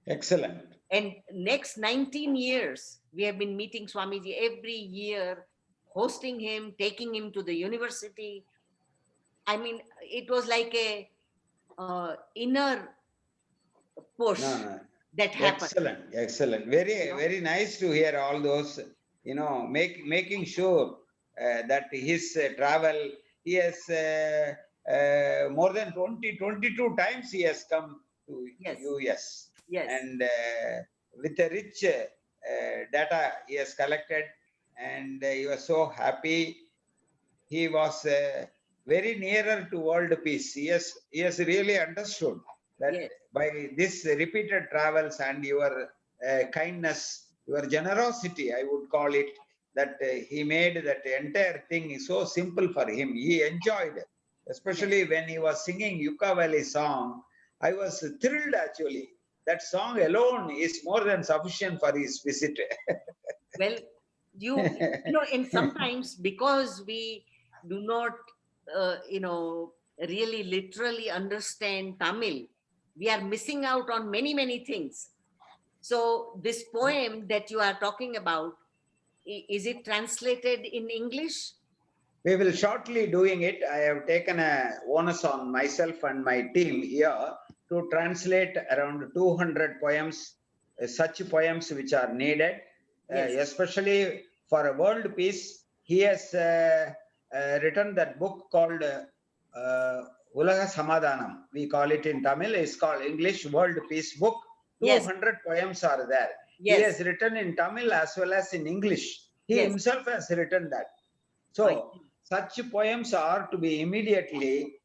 Excellent. And next 19 years, we have been meeting Swamiji every year, hosting him, taking him to the university. I mean, it was like a inner push No. that happened. Excellent. Very nice to hear all those, making sure that his travel, he has more than 22 times he has come to Yes. US. Yes. And with a rich data he has collected, and he was so happy. He was very nearer to world peace. He has really understood that Yes. by this repeated travels and your kindness, your generosity, I would call it, that he made that entire thing so simple for him. He enjoyed it, especially when he was singing Yucca Valley song. I was thrilled actually. That song alone is more than sufficient for his visit. Well, and sometimes because we do not, really literally understand Tamil, we are missing out on many, many things. So this poem that you are talking about, is it translated in English? We will shortly doing it. I have taken a onus on myself and my team here to translate around 200 poems, such poems which are needed, Yes. especially for a world peace. He has written that book called Ulaga Samadhanam. We call it in Tamil. It's called English World Peace Book. Yes. 200 poems are there. Yes. He has written in Tamil as well as in English. He Yes. himself has written that. So such poems are to be immediately,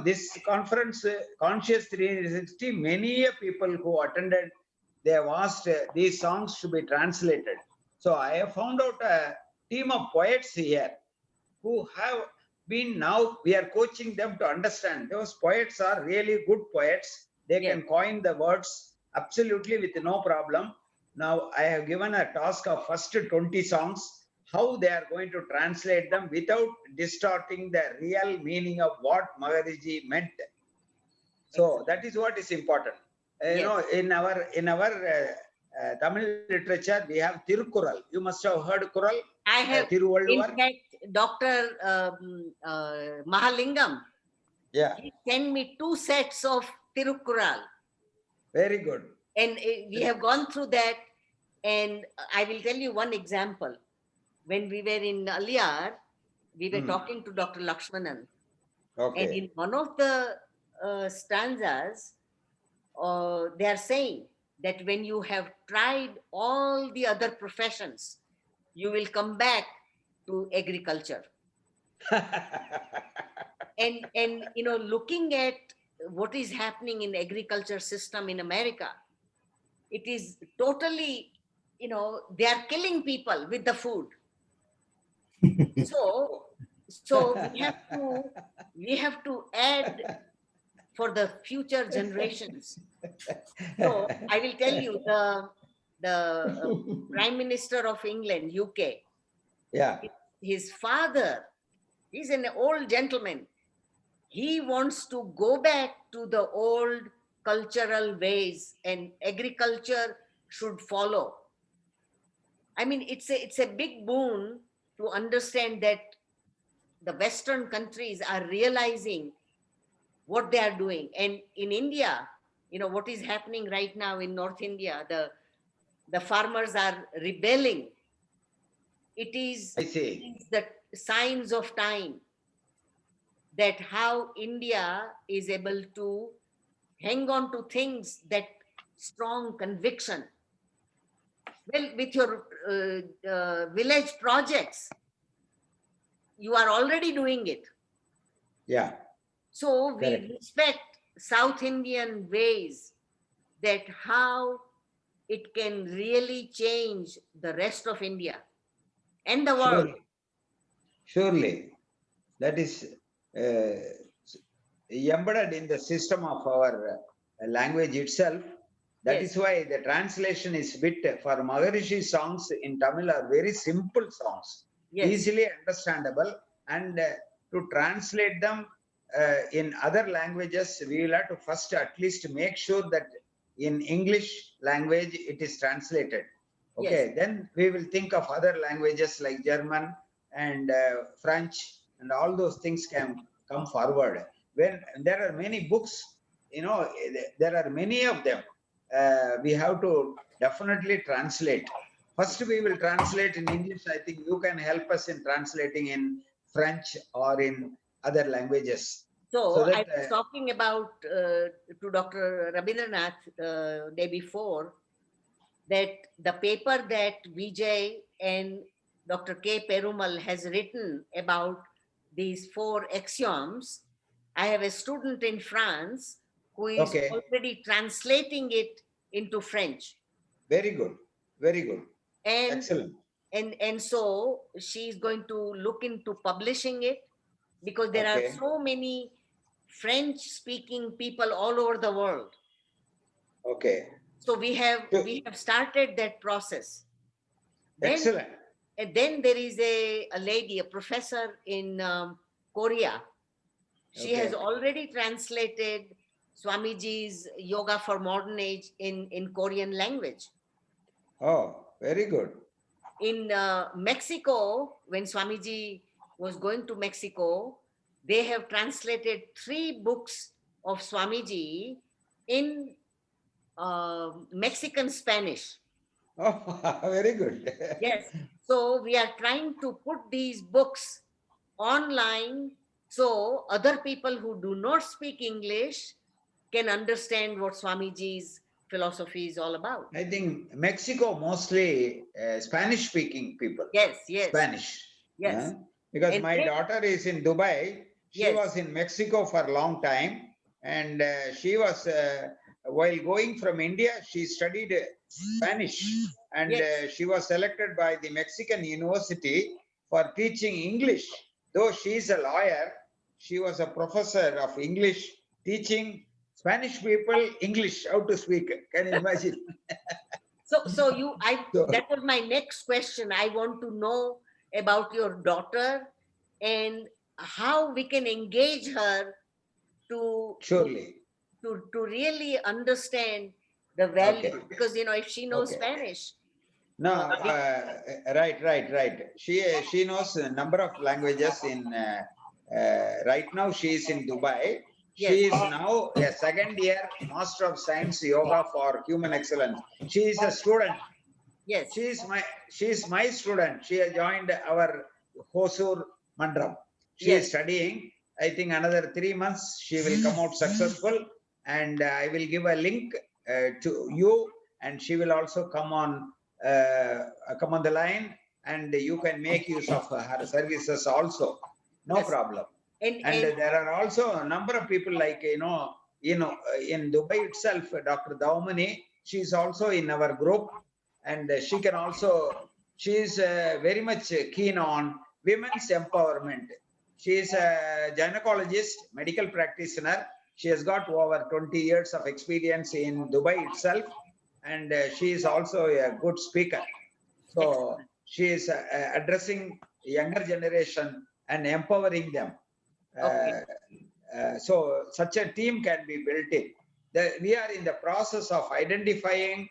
this conference, Conscious 360, many people who attended, they have asked these songs to be translated. So I have found out a team of poets here who have been, now we are coaching them to understand. Those poets are really good poets. They Yes. can coin the words absolutely with no problem. Now I have given a task of first 20 songs, how they are going to translate them without distorting the real meaning of what Maharaji meant. So that is what is important. Yes. In our Tamil literature, we have Tirukkural. You must have heard Kural. I have, in Tiruvalluvar. fact, Dr. Mahalingam, Yeah, he sent me 2 sets of Tirukkural. very good. And we have gone through that. And I will tell you one example. When we were in Aliyar, we were talking to Dr. Lakshmanan. And Okay. in one of the stanzas, they are saying that when you have tried all the other professions, you will come back to agriculture. And looking at what is happening in agriculture system in America, it is totally, they are killing people with the food. So, so we have to add for the future generations. So I will tell you the Prime Minister of England, UK, Yeah, his father, he's an old gentleman. He wants to go back to the old cultural ways, and agriculture should follow. I mean, it's a big boon to understand that the Western countries are realizing what they are doing. And in India, what is happening right now in North India, the farmers are rebelling. It is, I it see. is the signs of time that how India is able to hang on to things, that strong conviction. Well, with your village projects, you are already doing it. Yeah, So we correct. respect South Indian ways, that how it can really change the rest of India and the world. Surely, surely. That is embedded in the system of our language itself. That Yes, is why the translation is bit for Maharishi songs in Tamil are very simple songs, yes, easily understandable, and to translate them in other languages, we will have to first at least make sure that in English language it is translated. yes. Okay, then we will think of other languages like German and French, and all those things can come forward. When there are many books, there are many of them. We have to definitely translate. First, we will translate in English. I think you can help us in translating in French or in other languages. So So I that, was talking about to Dr. Rabindranath day before, that the paper that Vijay and Dr. K. Perumal has written about these 4 axioms, I have a student in France who is okay, already translating it into French. very good, very good, And excellent. and so she's going to look into publishing it, because there are Okay, so many French speaking people all over the world. okay, So we have so, we have started that process. Then excellent. And then there is a lady, a professor in Korea. She has Okay, already translated Swamiji's Yoga for Modern Age in Korean language. oh, very good. In Mexico, when Swamiji was going to Mexico, they have translated 3 books of Swamiji in Mexican Spanish. Oh, very good. Yes. So we are trying to put these books online, so other people who do not speak English can understand what Swamiji's philosophy is all about. I think Mexico mostly Spanish speaking people. Yes, yes, Spanish. yes. Because And my then, daughter is in Dubai. She yes, was in Mexico for a long time. And she was, while going from India, she studied Spanish. And yes, she was selected by the Mexican University for teaching English. Though she is a lawyer, she was a professor of English, teaching Spanish people English, how to speak. Can you imagine? So, that was my next question. I want to know about your daughter and how we can engage her to surely. to really understand the value, Okay. because if she knows Okay. Spanish, No, we- right. She knows a number of languages right now she is in Dubai. yes, She is now a second year Master of Science Yoga for Human Excellence. She is a student. yes, She is my student. She has joined our Hosur Mandram. She is yes, studying. I think another 3 months she will come out successful, and I will give a link to you, and she will also come on the line, and you can make use of her services also. No yes. problem. and And and there are also a number of people like in Dubai itself, Dr. Daumani, she is also in our group, and she is very much keen on women's empowerment. She is a gynecologist, medical practitioner. She has got over 20 years of experience in Dubai itself, and she is also a good speaker. So she is addressing younger generation and empowering them. Okay. So such a team can be built in. We are in the process of identifying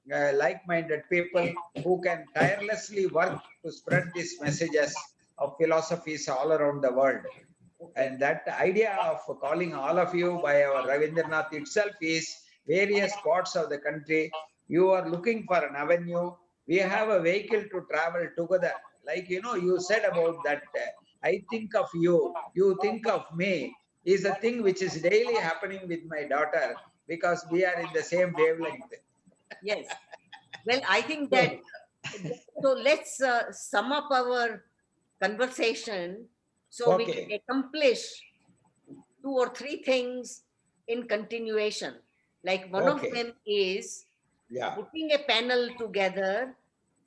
like-minded people who can tirelessly work to spread these messages of philosophies all around the world. And that idea of calling all of you by our Ravindranath itself is various parts of the country. You are looking for an avenue. We have a vehicle to travel together. Like, you said about that, I think of you, you think of me, is a thing which is daily happening with my daughter because we are in the same wavelength. Yes. Well, I think that, so let's sum up our conversation so we can Okay. accomplish 2 or 3 things in continuation. Like one of Okay. them is Yeah. putting a panel together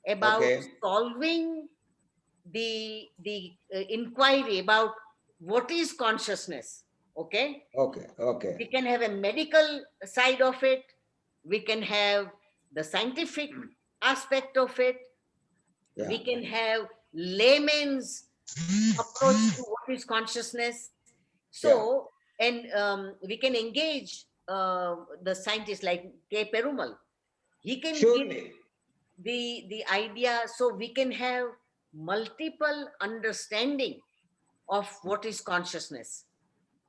about Okay. solving the inquiry about what is consciousness. Okay, Okay. we Okay. can have a medical side of it, we can have the scientific aspect of it, we Yeah. can have layman's approach to what is consciousness. Yeah. So, and we can engage the scientists like K. Perumal. He can give Surely. the idea, so we can have multiple understanding of what is consciousness.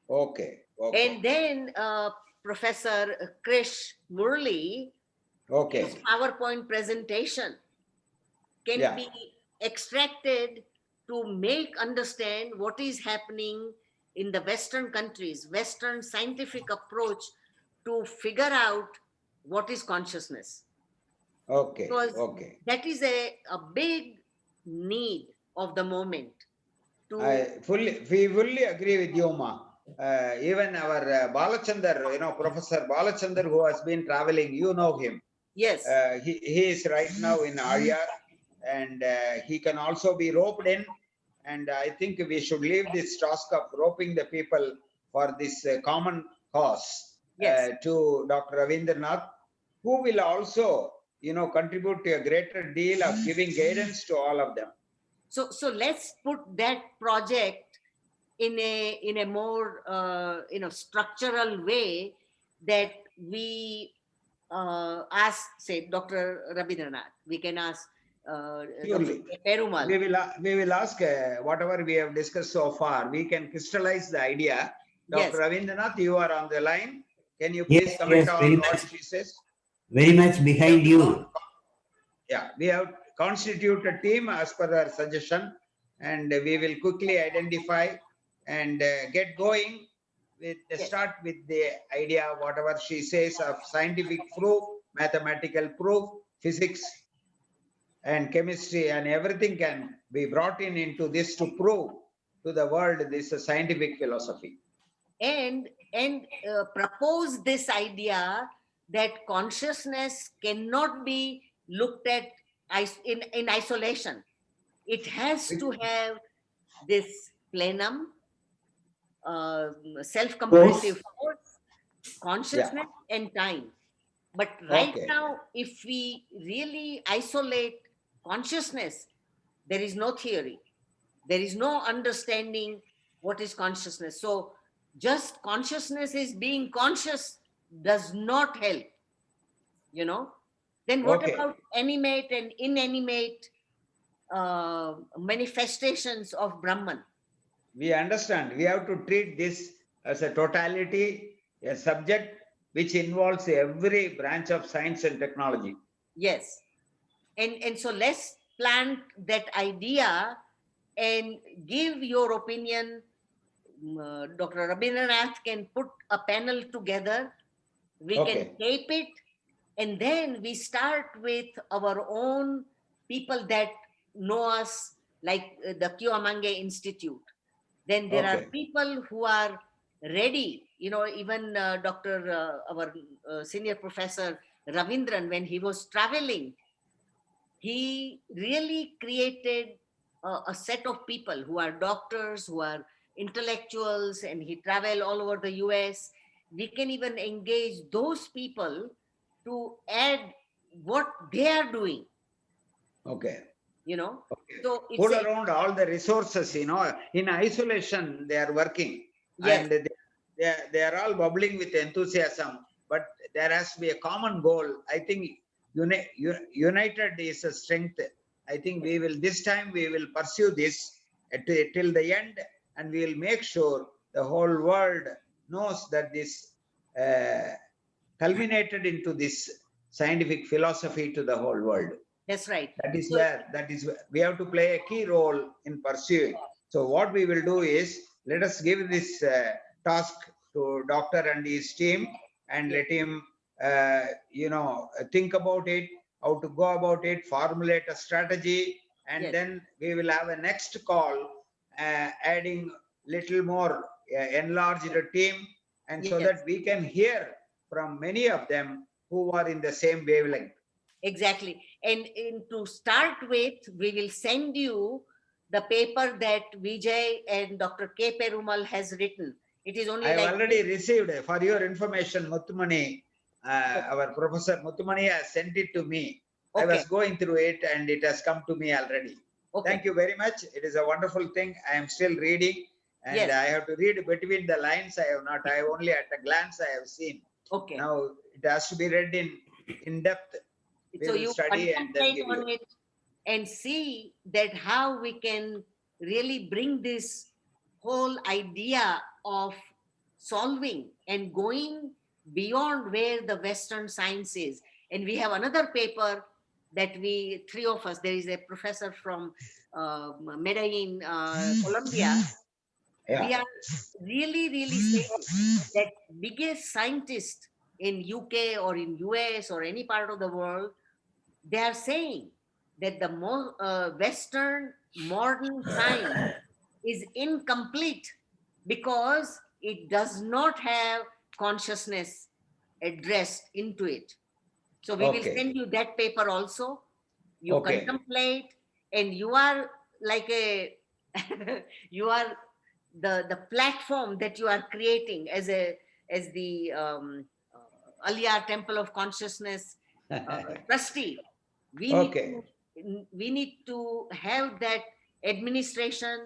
Okay. Okay. And then Professor Krish Murli, Okay. his PowerPoint presentation can Yeah. be extracted to make understand what is happening in the Western countries, Western scientific approach to figure out what is consciousness. Okay. Because Okay. that is a big need of the moment to We fully agree with you, Ma. Even our Balachandar, Professor Balachandar, who has been traveling, you know him. yes, He is right now in Arya, and he can also be roped in. And I think we should leave this task of roping the people for this common cause yes. to Dr. Ravindranath, who will also, contribute to a greater deal of giving guidance to all of them. So let's put that project in a more structural way, that we ask, say, Dr. Rabindranath. We can ask Dr. Surely. Perumal. We will ask whatever we have discussed so far. We can crystallize the idea. Yes. Dr. Ravindranath, you are on the line. Can you please Yes, comment yes, on very what much. she says? Very much behind you. Yeah, we have constituted a team as per her suggestion, and we will quickly identify and get going with the Yes. start with the idea, whatever she says of scientific proof, mathematical proof, physics and chemistry, and everything can be brought into this to prove to the world this scientific philosophy. And propose this idea that consciousness cannot be looked at in isolation. It has to have this plenum, self-compressive force, consciousness, and time. But right Okay. now, if we really isolate consciousness, there is no theory, there is no understanding what is consciousness. So just consciousness is being conscious does not help, Then what Okay. about animate and inanimate manifestations of Brahman? We understand. We have to treat this as a totality, a subject which involves every branch of science and technology. Yes. And so let's plant that idea and give your opinion. Dr. Rabindranath can put a panel together. We can Okay. tape it, and then we start with our own people that know us, like the Kyoamange Institute. Then there are Okay. people who are ready, even our senior professor Ravindran, when he was traveling, he really created a set of people who are doctors, who are intellectuals, and he travel all over the US. We can even engage those people to add what they are doing, Okay. you know. Okay. So it's Pull a, around all the resources, in isolation, they are working. yes, And they are all bubbling with enthusiasm, but there has to be a common goal. I think united is a strength. I think this time we will pursue this till the end, and we will make sure the whole world knows that this culminated into this scientific philosophy to the whole world. that's right. That is So where we have to play a key role in pursuing. So what we will do is, let us give this task to doctor and his team, and let him think about it, how to go about it, formulate a strategy, and yes, then we will have a next call, adding little more enlarged team, and so yes. that we can hear from many of them who are in the same wavelength. Exactly. And to start with, we will send you the paper that Vijay and Dr. K. Perumal has written. It is only I have like already received, for your information, Muttumani, our professor Muttumani has sent it to me. I okay, was going through it and it has come to me already. okay, Thank you very much. It is a wonderful thing. I am still reading, and yes, I have to read between the lines. I have not, I only at a glance I have seen. okay. Now it has to be read in depth. We So will you study and then contemplate give on you. it and see that how we can really bring this whole idea of solving and going beyond where the Western science is. And we have another paper that three of us, there is a professor from Medellin, Colombia. We Yeah. are really, really saying that biggest scientists in UK or in US or any part of the world, they are saying that the Western modern science is incomplete because it does not have consciousness addressed into it. So we will Okay. send you that paper also. You Okay. contemplate, and you are like a you are the platform that you are creating as the Aliyar Temple of Consciousness trustee. We need Okay. to we need to have that administration,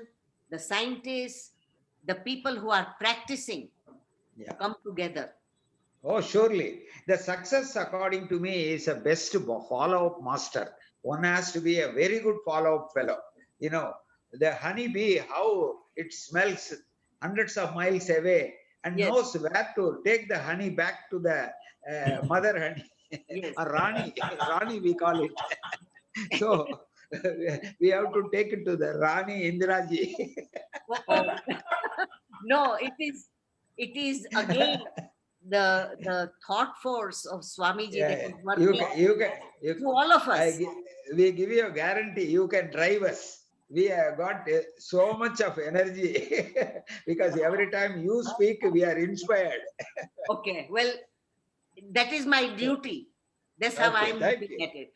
the scientists, the people who are practicing Yeah. come together. Oh, surely. The success, according to me, is a best follow-up master. One has to be a very good follow-up fellow. The honeybee, how it smells hundreds of miles away and Yes, knows where to take the honey back to the mother honey, yes. or Rani. Rani, we call it. So we have to take it to the Rani Indiraji. No, it is again the thought force of Swamiji that Yeah, is you working can, you can, through all of I, us. we give you a guarantee you can drive us. We have got so much of energy because every time you speak, we are inspired. Okay, well, that is my duty. That's how Okay, I'm thank looking you. at it.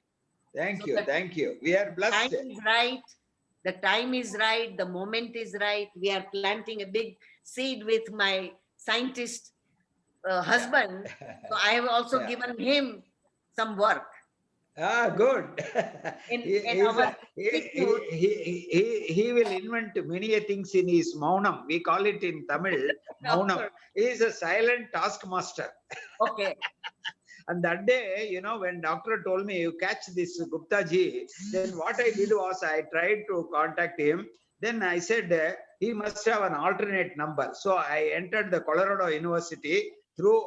Thank So you. the Thank you. We are time blessed. is right. The time is right. The moment is right. We are planting a big seed with my scientist husband. So I have also Yeah. given him some work. Ah, good. In, He, in he's our a, institute, he will invent many things in his Maunam. We call it in Tamil of Maunam. course. He is a silent taskmaster. Okay, And that day, when doctor told me you catch this Gupta ji, then what I did was I tried to contact him. Then I said he must have an alternate number. So I entered the Colorado University through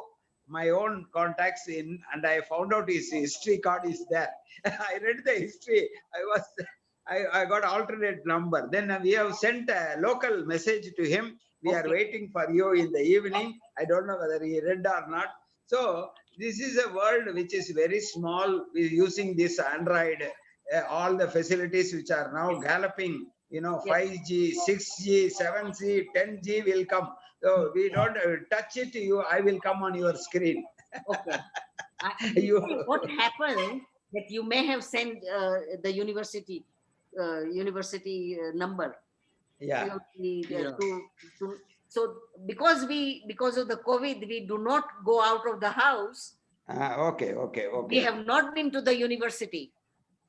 my own contacts and I found out his history card is there. I read the history. I got alternate number. Then we have sent a local message to him. We are okay. waiting for you in the evening. I don't know whether he read or not. So this is a world which is very small. We're using this Android, all the facilities which are now galloping, Yes. 5G, 6G, 7G, 10G will come. So we don't touch it, I will come on your screen. Okay. You, What happened that you may have sent the university? university number. Yeah. You know, Yeah. so because of the COVID, we do not go out of the house. Okay. We have not been to the university.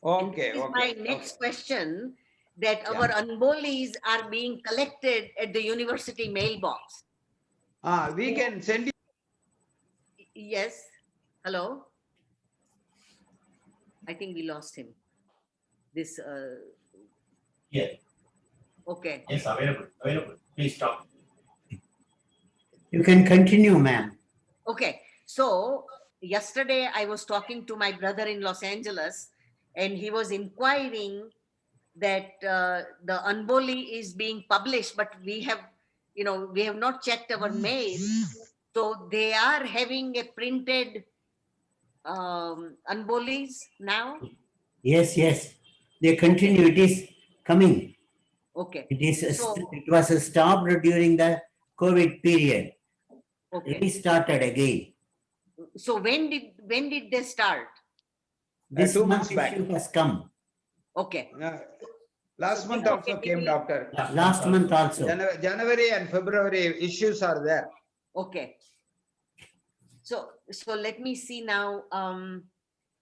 And Okay. this is my next question, that Yeah. our unbolis are being collected at the university mailbox. We can send you. Yes. Hello. I think we lost him. This. Yeah. Okay. Yes, available. Please talk. You can continue, ma'am. Okay. So yesterday I was talking to my brother in Los Angeles, and he was inquiring that the Unboli is being published, but we have not checked our mail. So they are having a printed Unbolis now. Yes. They continue. It is coming. Okay. It was stopped during the COVID period. Okay. Restarted again. So when did they start? This 2 month months back. issue has come. Okay. Last So month they are also getting came, it. doctor. Last month also. January and February issues are there. Okay. So let me see now.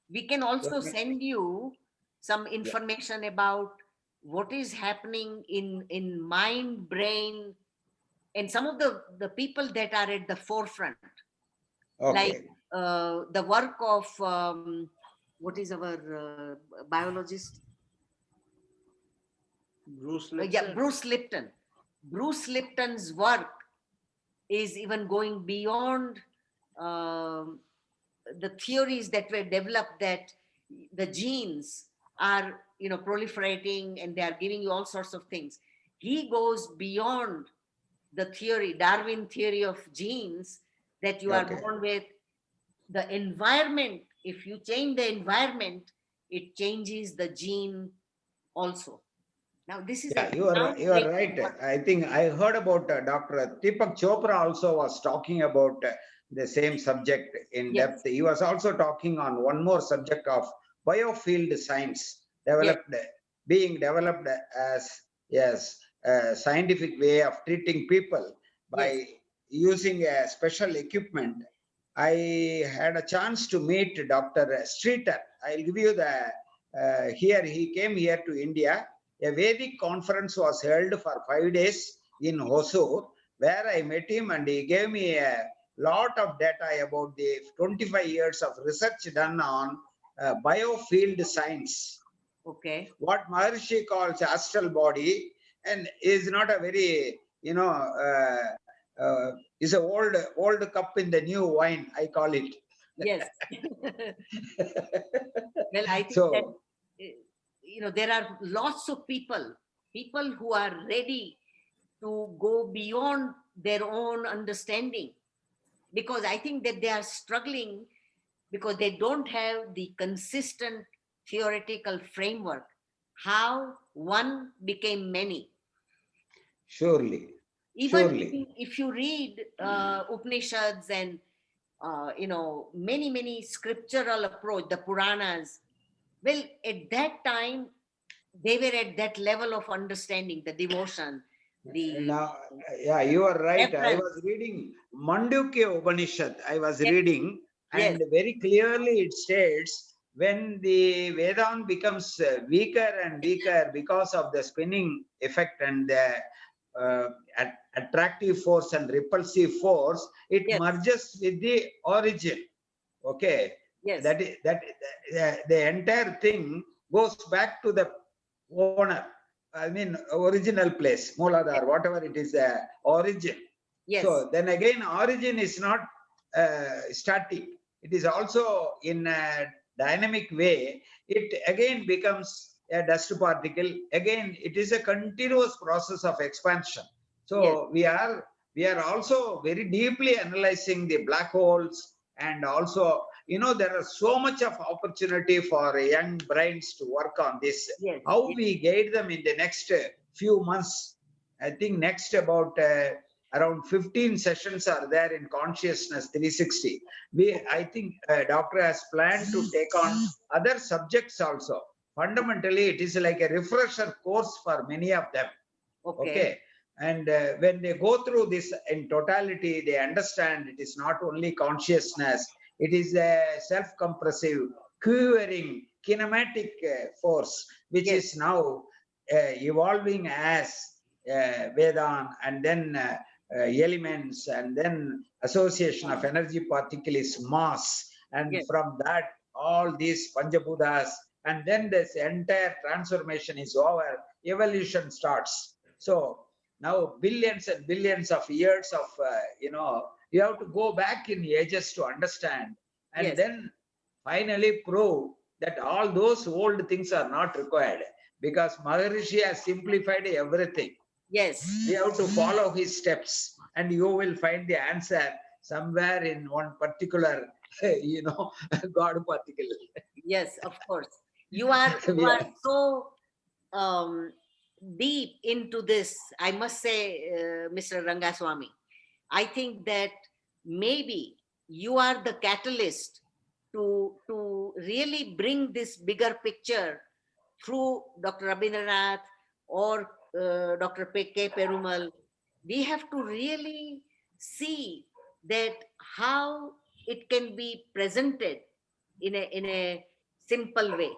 We can also send you some information about what is happening in mind, brain, and some of the people that are at the forefront. Okay. Like the work of what is our biologist? Bruce Yeah, Lipton. Bruce Lipton. Bruce Lipton's work is even going beyond the theories that were developed, that the genes are proliferating and they are giving you all sorts of things. He goes beyond the theory, Darwin theory of genes, that you are Okay. born with. The environment, if you change the environment, it changes the gene also. Now this is Yeah, you are right. I think I heard about Dr. Deepak Chopra also was talking about the same subject in Yes. depth. He was also talking on one more subject of biofield science being developed as a scientific way of treating people by using a special equipment. I had a chance to meet Dr. Streeter. I'll give you the he came here to India. A Vedic conference was held for 5 days in Hosur, where I met him, and he gave me a lot of data about the 25 years of research done on biofield science. Okay. What Maharshi calls astral body, and is not a very, is a old cup in the new wine, I call it. Yes. Well, I think So, that there are lots of people who are ready to go beyond their own understanding, because I think that they are struggling because they don't have the consistent theoretical framework how one became many. surely. Even Surely. if you read Upanishads and many scriptural approach, the Puranas, well, at that time they were at that level of understanding, the devotion, Now, yeah, you are right. I reference. was reading Mandukya Upanishad. I was Yes. reading, Yes. and very clearly it states when the Vedanta becomes weaker and weaker because of the spinning effect and the attractive force and repulsive force, it Yes. merges with the origin. Okay, Yes. the entire thing goes back to the owner. I mean, original place, Mooladhara, whatever it is, the origin. Yes. So then again, origin is not static. It is also in a dynamic way. It again becomes a dust particle. Again, it is a continuous process of expansion. So we are also very deeply analyzing the black holes, and also, there are so much of opportunity for young brains to work on this. Yes. How we guide them in the next few months. I think next about around 15 sessions are there in Consciousness 360. I think doctor has planned to take on other subjects also. fundamentally it is like a refresher course for many of them. Okay. Okay. And when they go through this in totality, they understand it is not only consciousness, it is a self-compressive, quivering, kinematic force, which Yes. is now evolving as Vedan, and then elements, and then association of energy particle is mass. And Yes. from that, all these Panjabhutas, and then this entire transformation is over, evolution starts. So now billions and billions of years of, you have to go back in ages to understand, and Yes. then finally prove that all those old things are not required, because Maharishi has simplified everything. Yes. We have to follow his steps, and you will find the answer somewhere in one particular, God particle. Yes, of course. You are Yeah. so um, deep into this. I must say, Mr. Rangaswamy, I think that maybe you are the catalyst to really bring this bigger picture through Dr. Rabindranath or Dr. K. Perumal. We have to really see that how it can be presented in a simple way,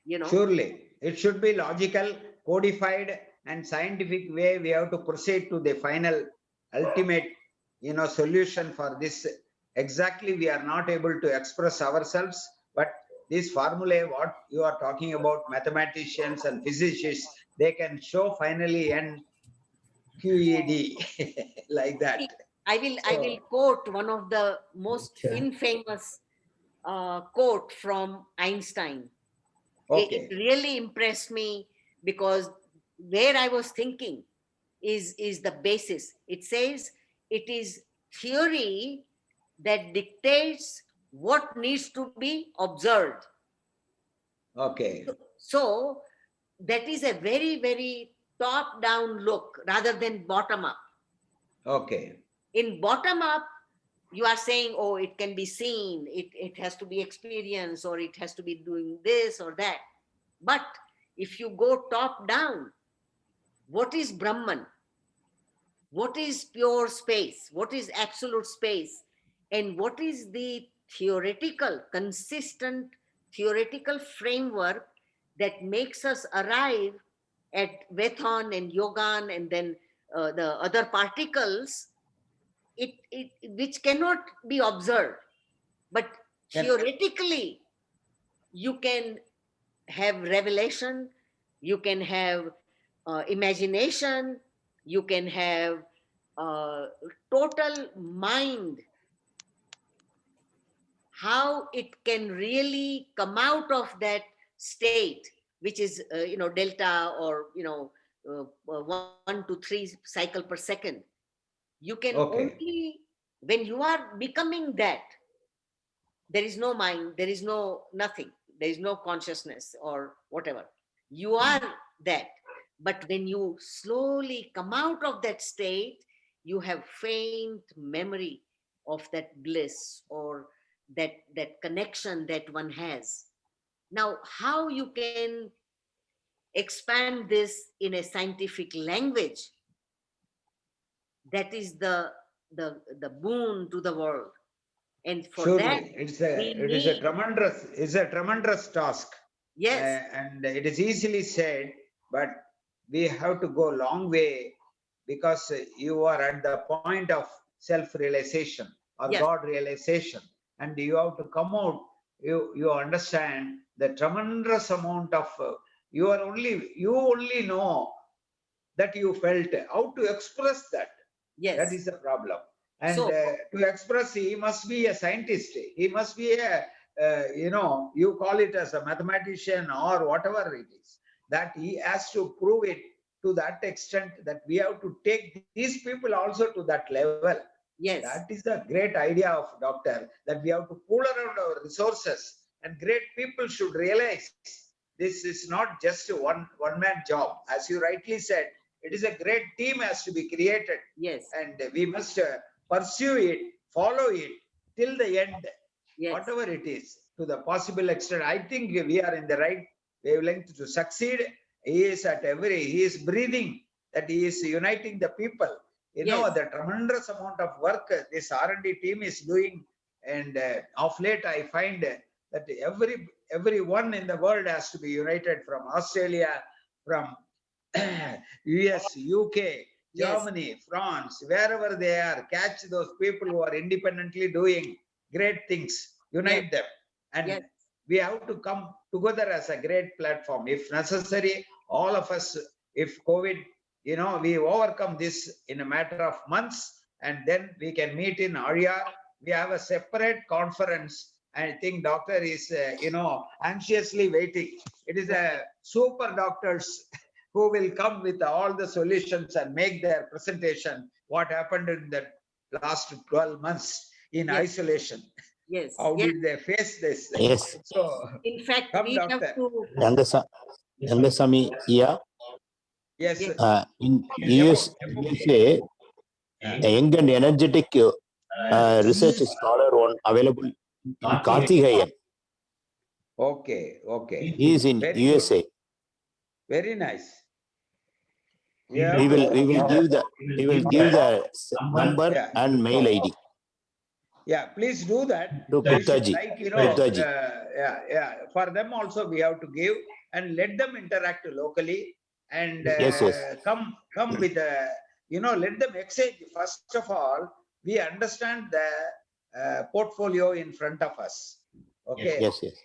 you know. Surely, it should be logical, codified, and scientific way. We have to proceed to the final, ultimate, solution for this. Exactly, we are not able to express ourselves, but these formulae, what you are talking about, mathematicians and physicists, they can show finally and QED like that. I will So, quote one of the most Sure. infamous quote from Einstein. It okay, really impressed me because where I was thinking is the basis. It says it is theory that dictates what needs to be observed. okay, So that is a very, very top down look rather than bottom up. okay, In bottom up, you are saying, oh, it can be seen, it has to be experienced, or it has to be doing this or that. But if you go top down, what is Brahman? What is pure space? What is absolute space? And what is the consistent theoretical framework that makes us arrive at Veton and Yogan and then the other particles, which cannot be observed. But then, theoretically, you can have revelation, you can have imagination, you can have total mind, how it can really come out of that state, which is delta, or 1 to 3 cycle per second. You can okay, only, when you are becoming that, there is no mind, there is no nothing, there is no consciousness or whatever. You are that. But when you slowly come out of that state, you have faint memory of that bliss, or that connection that one has. Now, how you can expand this in a scientific language, that is the boon to the world. And for that, surely, we it is a need, tremendous task. yes, And it is easily said, but we have to go a long way, because you are at the point of self-realization or yes, God realization, and you have to come out. You understand the tremendous amount of you only know that you felt. How to express that? That yes. is the problem. And So, to express, he must be a scientist. He must be you call it as a mathematician or whatever it is, that he has to prove it to that extent, that we have to take these people also to that level. yes, That is the great idea of doctor, that we have to pool around our resources, and great people should realize this is not just a one man job. As you rightly said, it is a great team has to be created, yes, and we must pursue it, follow it till the end, yes, whatever it is, to the possible extent. I think we are in the right wavelength to succeed. He is he is breathing, that he is uniting the people. You know, Yes. the tremendous amount of work this R&D team is doing. And of late, I find that everyone in the world has to be united, from Australia, from US, UK, Yes. Germany, France, wherever they are, catch those people who are independently doing great things, unite them. And Yes. we have to come together as a great platform. If necessary, all of us, if COVID, you know, we overcome this in a matter of months, and then we can meet in Aryar. We have a separate conference. I think doctor is, you know, anxiously waiting. It is a super doctors who will come with all the solutions and make their presentation what happened in the last 12 months in Yes. isolation. Yes. How Yes. did they face this? Yes, So, In fact, come, we have doctor. to. Rangasamy, yeah. Yes, Yes. In USA, a young and energetic research scholar one available in Karthikeyan. okay, okay. He is in Very good. USA. Very nice. We will give the number Yeah. and mail ID Yeah, please do that. to We should, Guptaji. like, you know, Guptaji. yeah. For them also, we have to give and let them interact locally, and Yes, yes. come with a, you know, let them exchange. First of all, we understand the portfolio in front of us. Okay. Yes, yes.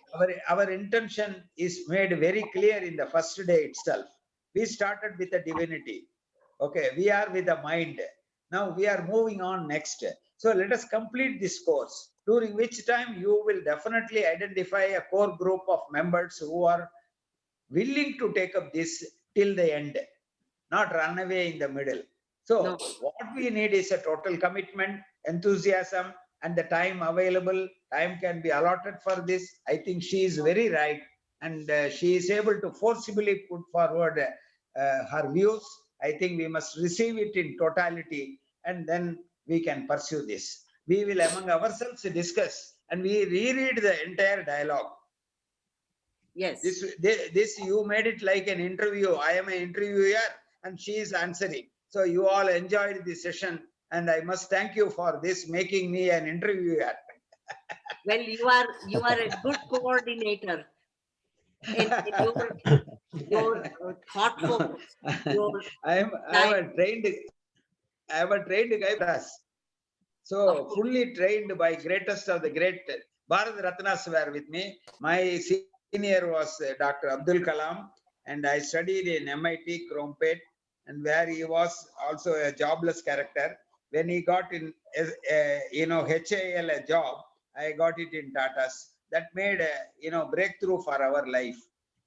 Our intention is made very clear in the first day itself. We started with the divinity. Okay, we are with the mind. Now we are moving on next. So let us complete this course, during which time you will definitely identify a core group of members who are willing to take up this till the end, not run away in the middle. So No. what we need is a total commitment, enthusiasm, and the time available. Time can be allotted for this. I think she is very right, and she is able to forcibly put forward her views. I think we must receive it in totality, and then we can pursue this. We will among ourselves discuss, and we reread the entire dialogue. Yes. This you made it like an interview. I am an interviewer and she is answering. So you all enjoyed the session, and I must thank you for this, making me an interviewer. Well, you are a good coordinator. And your thought focus. I am a trained guy. So fully trained by greatest of the great. Bharat Ratnas were with me. My senior was Dr. Abdul Kalam, and I studied in MIT Crumpet, and where he was also a jobless character. When he got in, you know, HAL a job, I got it in Tata's. That made a, you know, breakthrough for our life.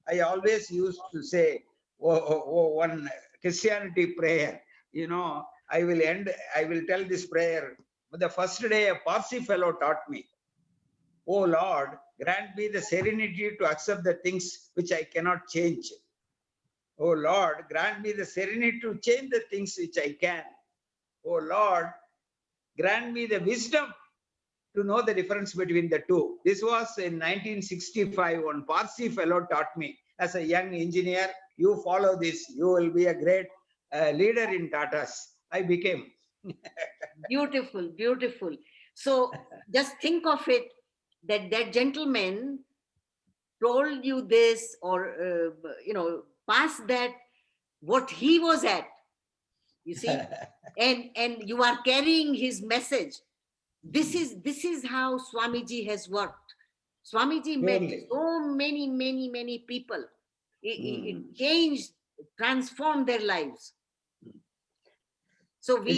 I always used to say, one Christianity prayer, you know, I will tell this prayer. The first day a Parsi fellow taught me, "Oh Lord, grant me the serenity to accept the things which I cannot change. Oh Lord, grant me the serenity to change the things which I can. Oh Lord, grant me the wisdom to know the difference between the two." This was in 1965. One Parsi fellow taught me. As a young engineer, you follow this, you will be a great leader in Tata's. I became. Beautiful, beautiful. So just think of it, that gentleman told you this, or past that, what he was at, you see, and you are carrying his message. This is how Swamiji has worked. Swamiji met Surely. so many people. It changed, transformed their lives. So we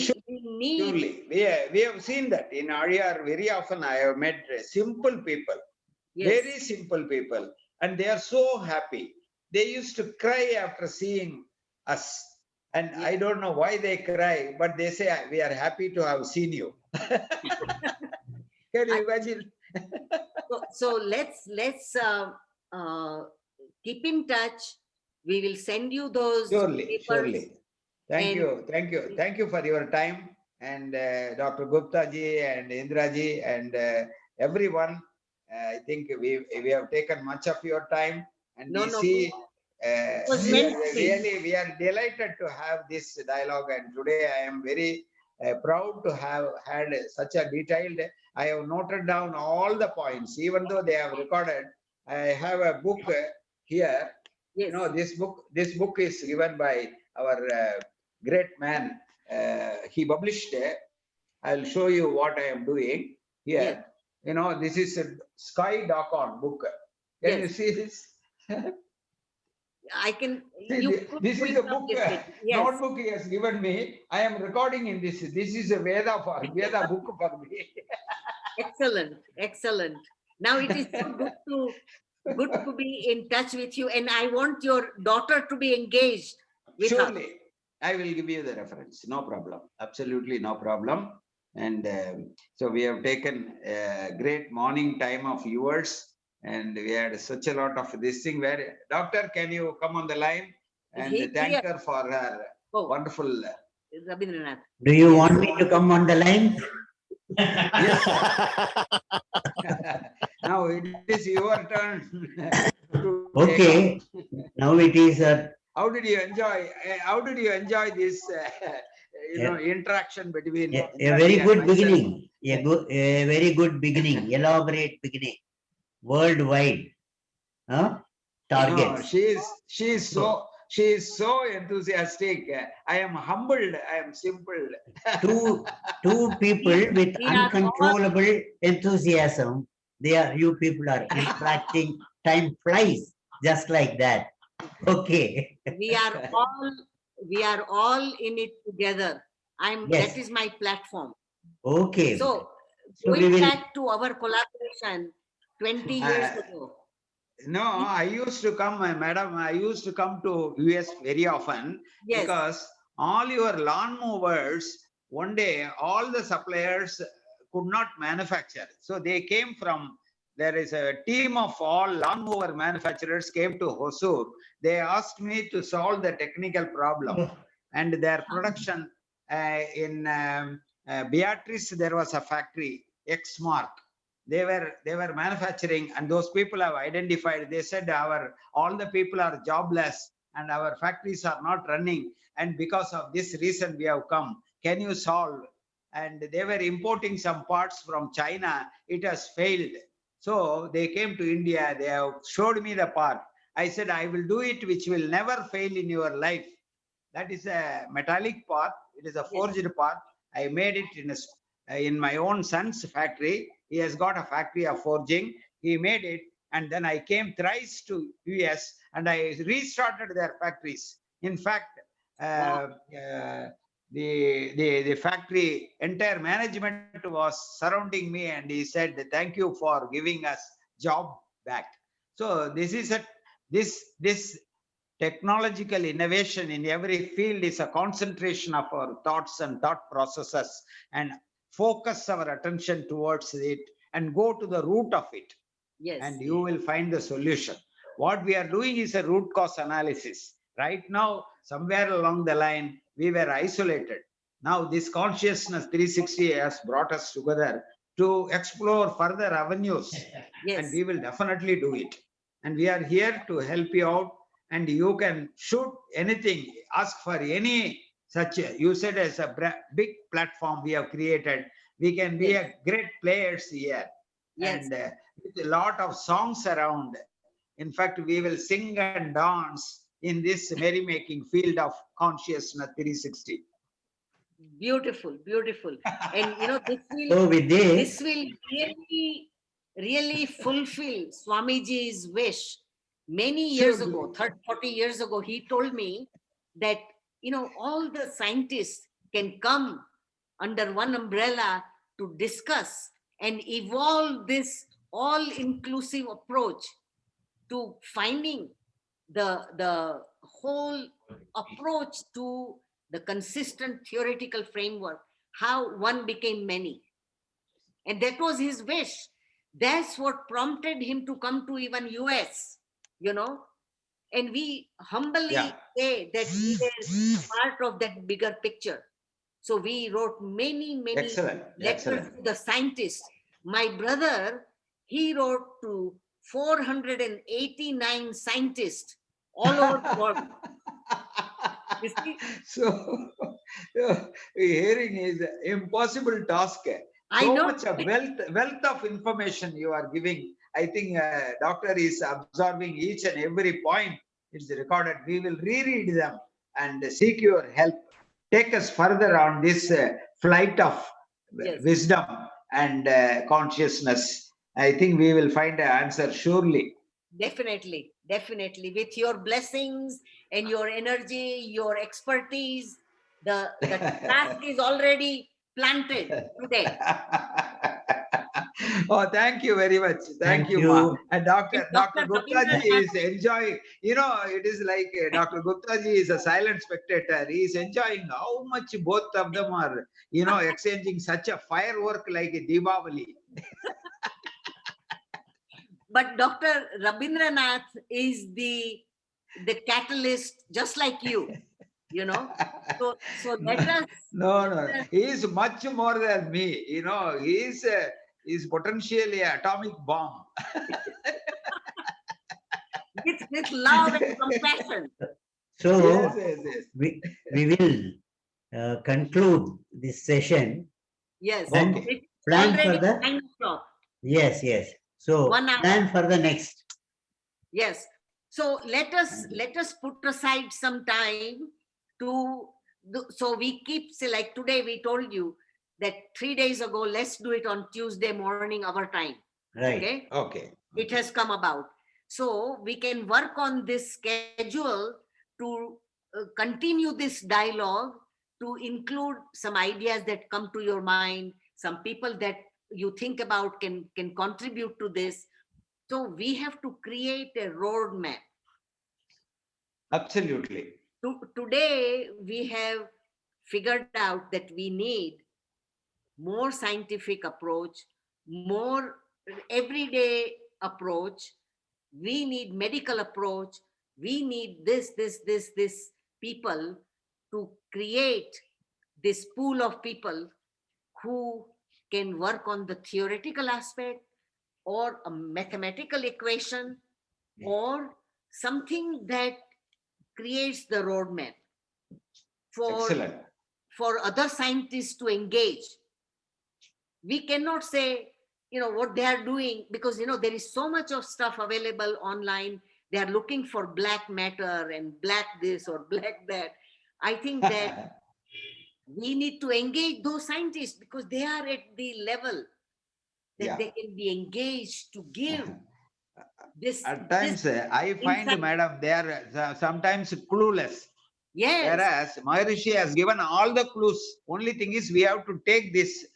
need. Surely. We have seen that in Aryar. Very often I have met simple people, Yes. very simple people, and they are so happy. They used to cry after seeing us. And Yes. I don't know why they cry, but they say, "We are happy to have seen you." Can you imagine? So let's keep in touch. We will send you those Surely, papers. surely. Thank And- you for your time, and Dr. Gupta ji and Indra ji and everyone. I think we have taken much of your time. and No, we no. see. was meant to be. Really, we are delighted to have this dialogue, and today I am very proud to have had such a detailed. I have noted down all the points, even though they have recorded. I have a book here. Yes. You know, this book is given by our great man. He published. I'll show you what I am doing here. Yes. You know, this is a Sky Dakon book. Can you Yes. see this? I can. See, You this could is bring a up book, this bit. Yes. notebook he has given me. I am recording in this. This is a Veda book for me. Excellent. Excellent. Now it is so good to be in touch with you, and I want your daughter to be engaged with us. Surely, I will give you the reference. No problem. Absolutely no problem. And so we have taken a great morning time of yours, and we had such a lot of this thing where, doctor, can you come on the line and He- thank he- her for her Oh, wonderful. Rabindranath. Do you want me to come on the line? Yes, now it is your turn. to take Okay, now it is How did you enjoy? How did you enjoy this? Interaction between a Indranee very and good myself? beginning, a very good beginning, elaborate beginning, worldwide. No, Targets. she is so enthusiastic. I am humbled. I am simple. Two people with We are all- uncontrollable enthusiasm. You people are interacting. Time flies just like that. Okay. We are all in it together. Yes. That is my platform. Okay. So So we going will- back to our collaboration 20 years Uh, ago. No, I used to come, madam. I used to come to US very often Yes. because all your lawn mowers, one day, all the suppliers could not manufacture. So they came from, there is a team of all lawnmower manufacturers came to Hosur. They asked me to solve the technical problem and their production in Beatrice, there was a factory, Xmark. They were manufacturing, and those people have identified. They said all the people are jobless and our factories are not running, and because of this reason we have come. Can you solve? And they were importing some parts from China. It has failed. So they came to India. They have showed me the part. I said, I will do it, which will never fail in your life. That is a metallic part. It is a forged part. I made it in my own son's factory. He has got a factory of forging. He made it, and then I came thrice to US and I restarted their factories. In fact, the factory entire management was surrounding me, and he said, "Thank you for giving us job back." So this technological innovation in every field is a concentration of our thoughts and thought processes, and focus our attention towards it and go to the root of it, Yes. and you will find the solution. What we are doing is a root cause analysis. Right now, somewhere along the line, we were isolated. Now this consciousness 360 has brought us together to explore further avenues, Yes. and we will definitely do it. And we are here to help you out, and you can shoot anything, ask for any such, you said as a big platform we have created. We can be a great players here. Yes. And with a lot of songs around. In fact, we will sing and dance in this merrymaking field of consciousness 360. Beautiful, beautiful. And So with this this, will really fulfill Swamiji's wish. Many years Surely. ago, 30, 40 years ago, he told me that, all the scientists can come under one umbrella to discuss and evolve this all-inclusive approach to finding the whole approach to the consistent theoretical framework, how one became many. And that was his wish. That's what prompted him to come to even US, and we humbly Yeah. say that he is part of that bigger picture. So we wrote many Excellent. letters Excellent. to the scientists. My brother, he wrote to 489 scientists all over the world. You see, So, hearing is impossible task. I So know. much of wealth of information you are giving. I think doctor is absorbing each and every point. It's recorded. We will reread them and seek your help. Take us further on this flight of Yes. wisdom and consciousness. I think we will find an answer surely. Definitely, definitely. With your blessings and your energy, your expertise, the task is already planted today. Oh, thank you very much. Thank Thank you, you. Ma. And Dr. Dr. Gupta ji Rabindranath. is enjoying, it is like Dr. Gupta ji is a silent spectator. He is enjoying how much both of them are, exchanging such a firework like a Deepavali. But Dr. Rabindranath is the catalyst, just like you, So let us. No. He is much more than me. He is potentially an atomic bomb. with love and compassion. So Yes. we will conclude this session. Yes. And It's plan for already the 9 o'clock. yes. So 1 hour. plan for the next. Yes. So let us put aside some time to do, so we keep, say, like today we told you that 3 days ago, let's do it on Tuesday morning our time. Right. Okay. It has come about. So we can work on this schedule to continue this dialogue, to include some ideas that come to your mind, some people that you think about can contribute to this. So we have to create a roadmap. Absolutely. Today, we have figured out that we need more scientific approach, more everyday approach. We need medical approach. We need this people to create this pool of people who can work on the theoretical aspect or a mathematical equation or something that creates the roadmap Excellent. for other scientists to engage. We cannot say, what they are doing, because, there is so much of stuff available online. They are looking for black matter and black this or black that. I think that we need to engage those scientists because they are at the level that Yeah. they can be engaged to give this. At times, I find, insight. madam, they are sometimes clueless. Yes. Whereas Maharishi has given all the clues. Only thing is we have to take this,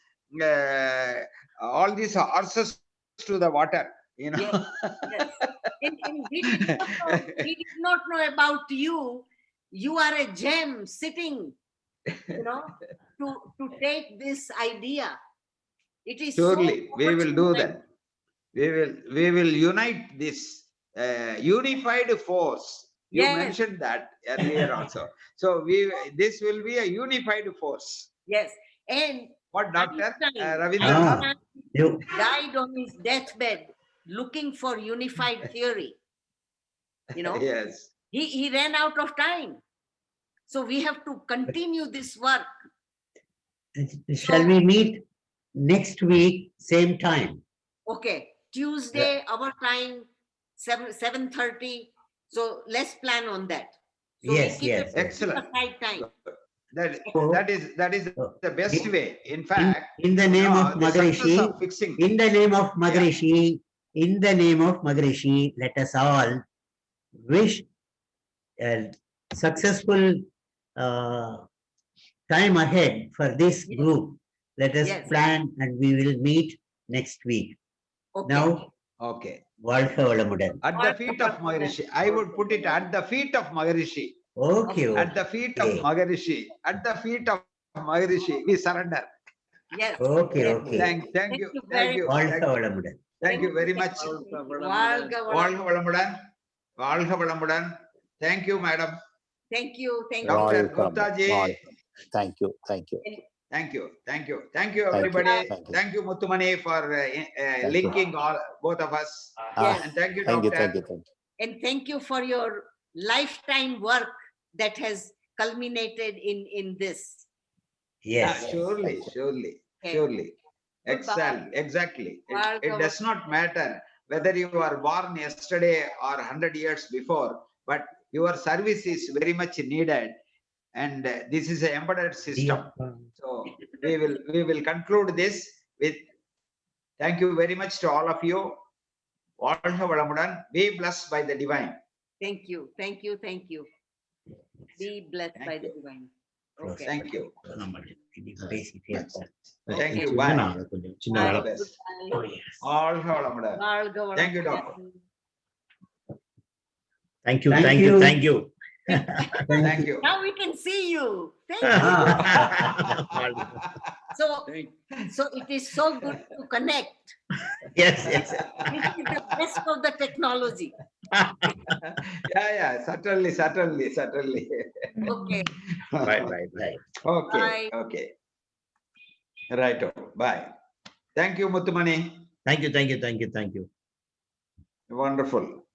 all these horses to the water. Yes. And we did not know about you. You are a gem sitting, to take this idea. It is Surely, so we will do opportune. that. We will unite this unified force. You Yes. mentioned that earlier also. So this will be a unified force. Yes. And What, Doctor Einstein Ravindranath? You died on his deathbed looking for unified theory. Yes. He ran out of time. So we have to continue this work. shall we meet next week, same time? Okay. Tuesday, our time, 7:30. So let's plan on that. So we Yes, keep yes. Excellent. aside time. That is the best way. In fact, In the name of the success Maharishi, of fixing. in the name of Maharishi, let us all wish a successful time ahead for this Yes. group. Let us Yes. plan and we will meet next week. Okay. Now, Okay. வாழ்க வளமுடன். At the feet of Maharishi. I would put it at the feet of Maharishi. Okay. At the feet of Okay. Maharishi. At the feet of Maharishi. We surrender. Yes. Okay, Yes. okay. Thank you. you Thank very you. வாழ்க வளமுடன். Thank you very much. Valga, வாழ்க வளமுடன். வாழ்க வளமுடன். Thank you, madam. Thank you. Dr. Welcome. Gupta ji. Welcome. Thank you. And Thank you. Thank you. Thank you, Thank you. everybody. Thank you. Thank you, Muttumani, for you. linking all both of us. Yes. And thank you, Thank you, Doctor. thank you, thank you. And thank you for your lifetime work that has culminated in this. Yes. Surely, surely, Okay. surely. Goodbye. Exactly. It Bhargava. does not matter whether you are born yesterday or 100 years before, but your service is very much needed. And this is an embedded system. So we will conclude this with thank you very much to all of you. வாழ்க வளமுடன். Be blessed by the divine. Thank you. Thank you. Thank you. Be blessed Thank by the you. divine. Okay. Thank you. Okay. Thank you. Bye. சின்ன Bye. All the best. Goodbye. வாழ்க வளமுடன். Bhargava. Thank you, doctor. Thank you, thank you, thank you. Thank you. Now we can see you. Thank you. So it is so good to connect. Yes, yes. This is the best of the technology. Yeah, certainly. Okay. Bye, bye, bye. Okay, Bye. okay. Right. Bye. Thank you, Muttumani. Thank you, thank you, thank you, thank you. Wonderful.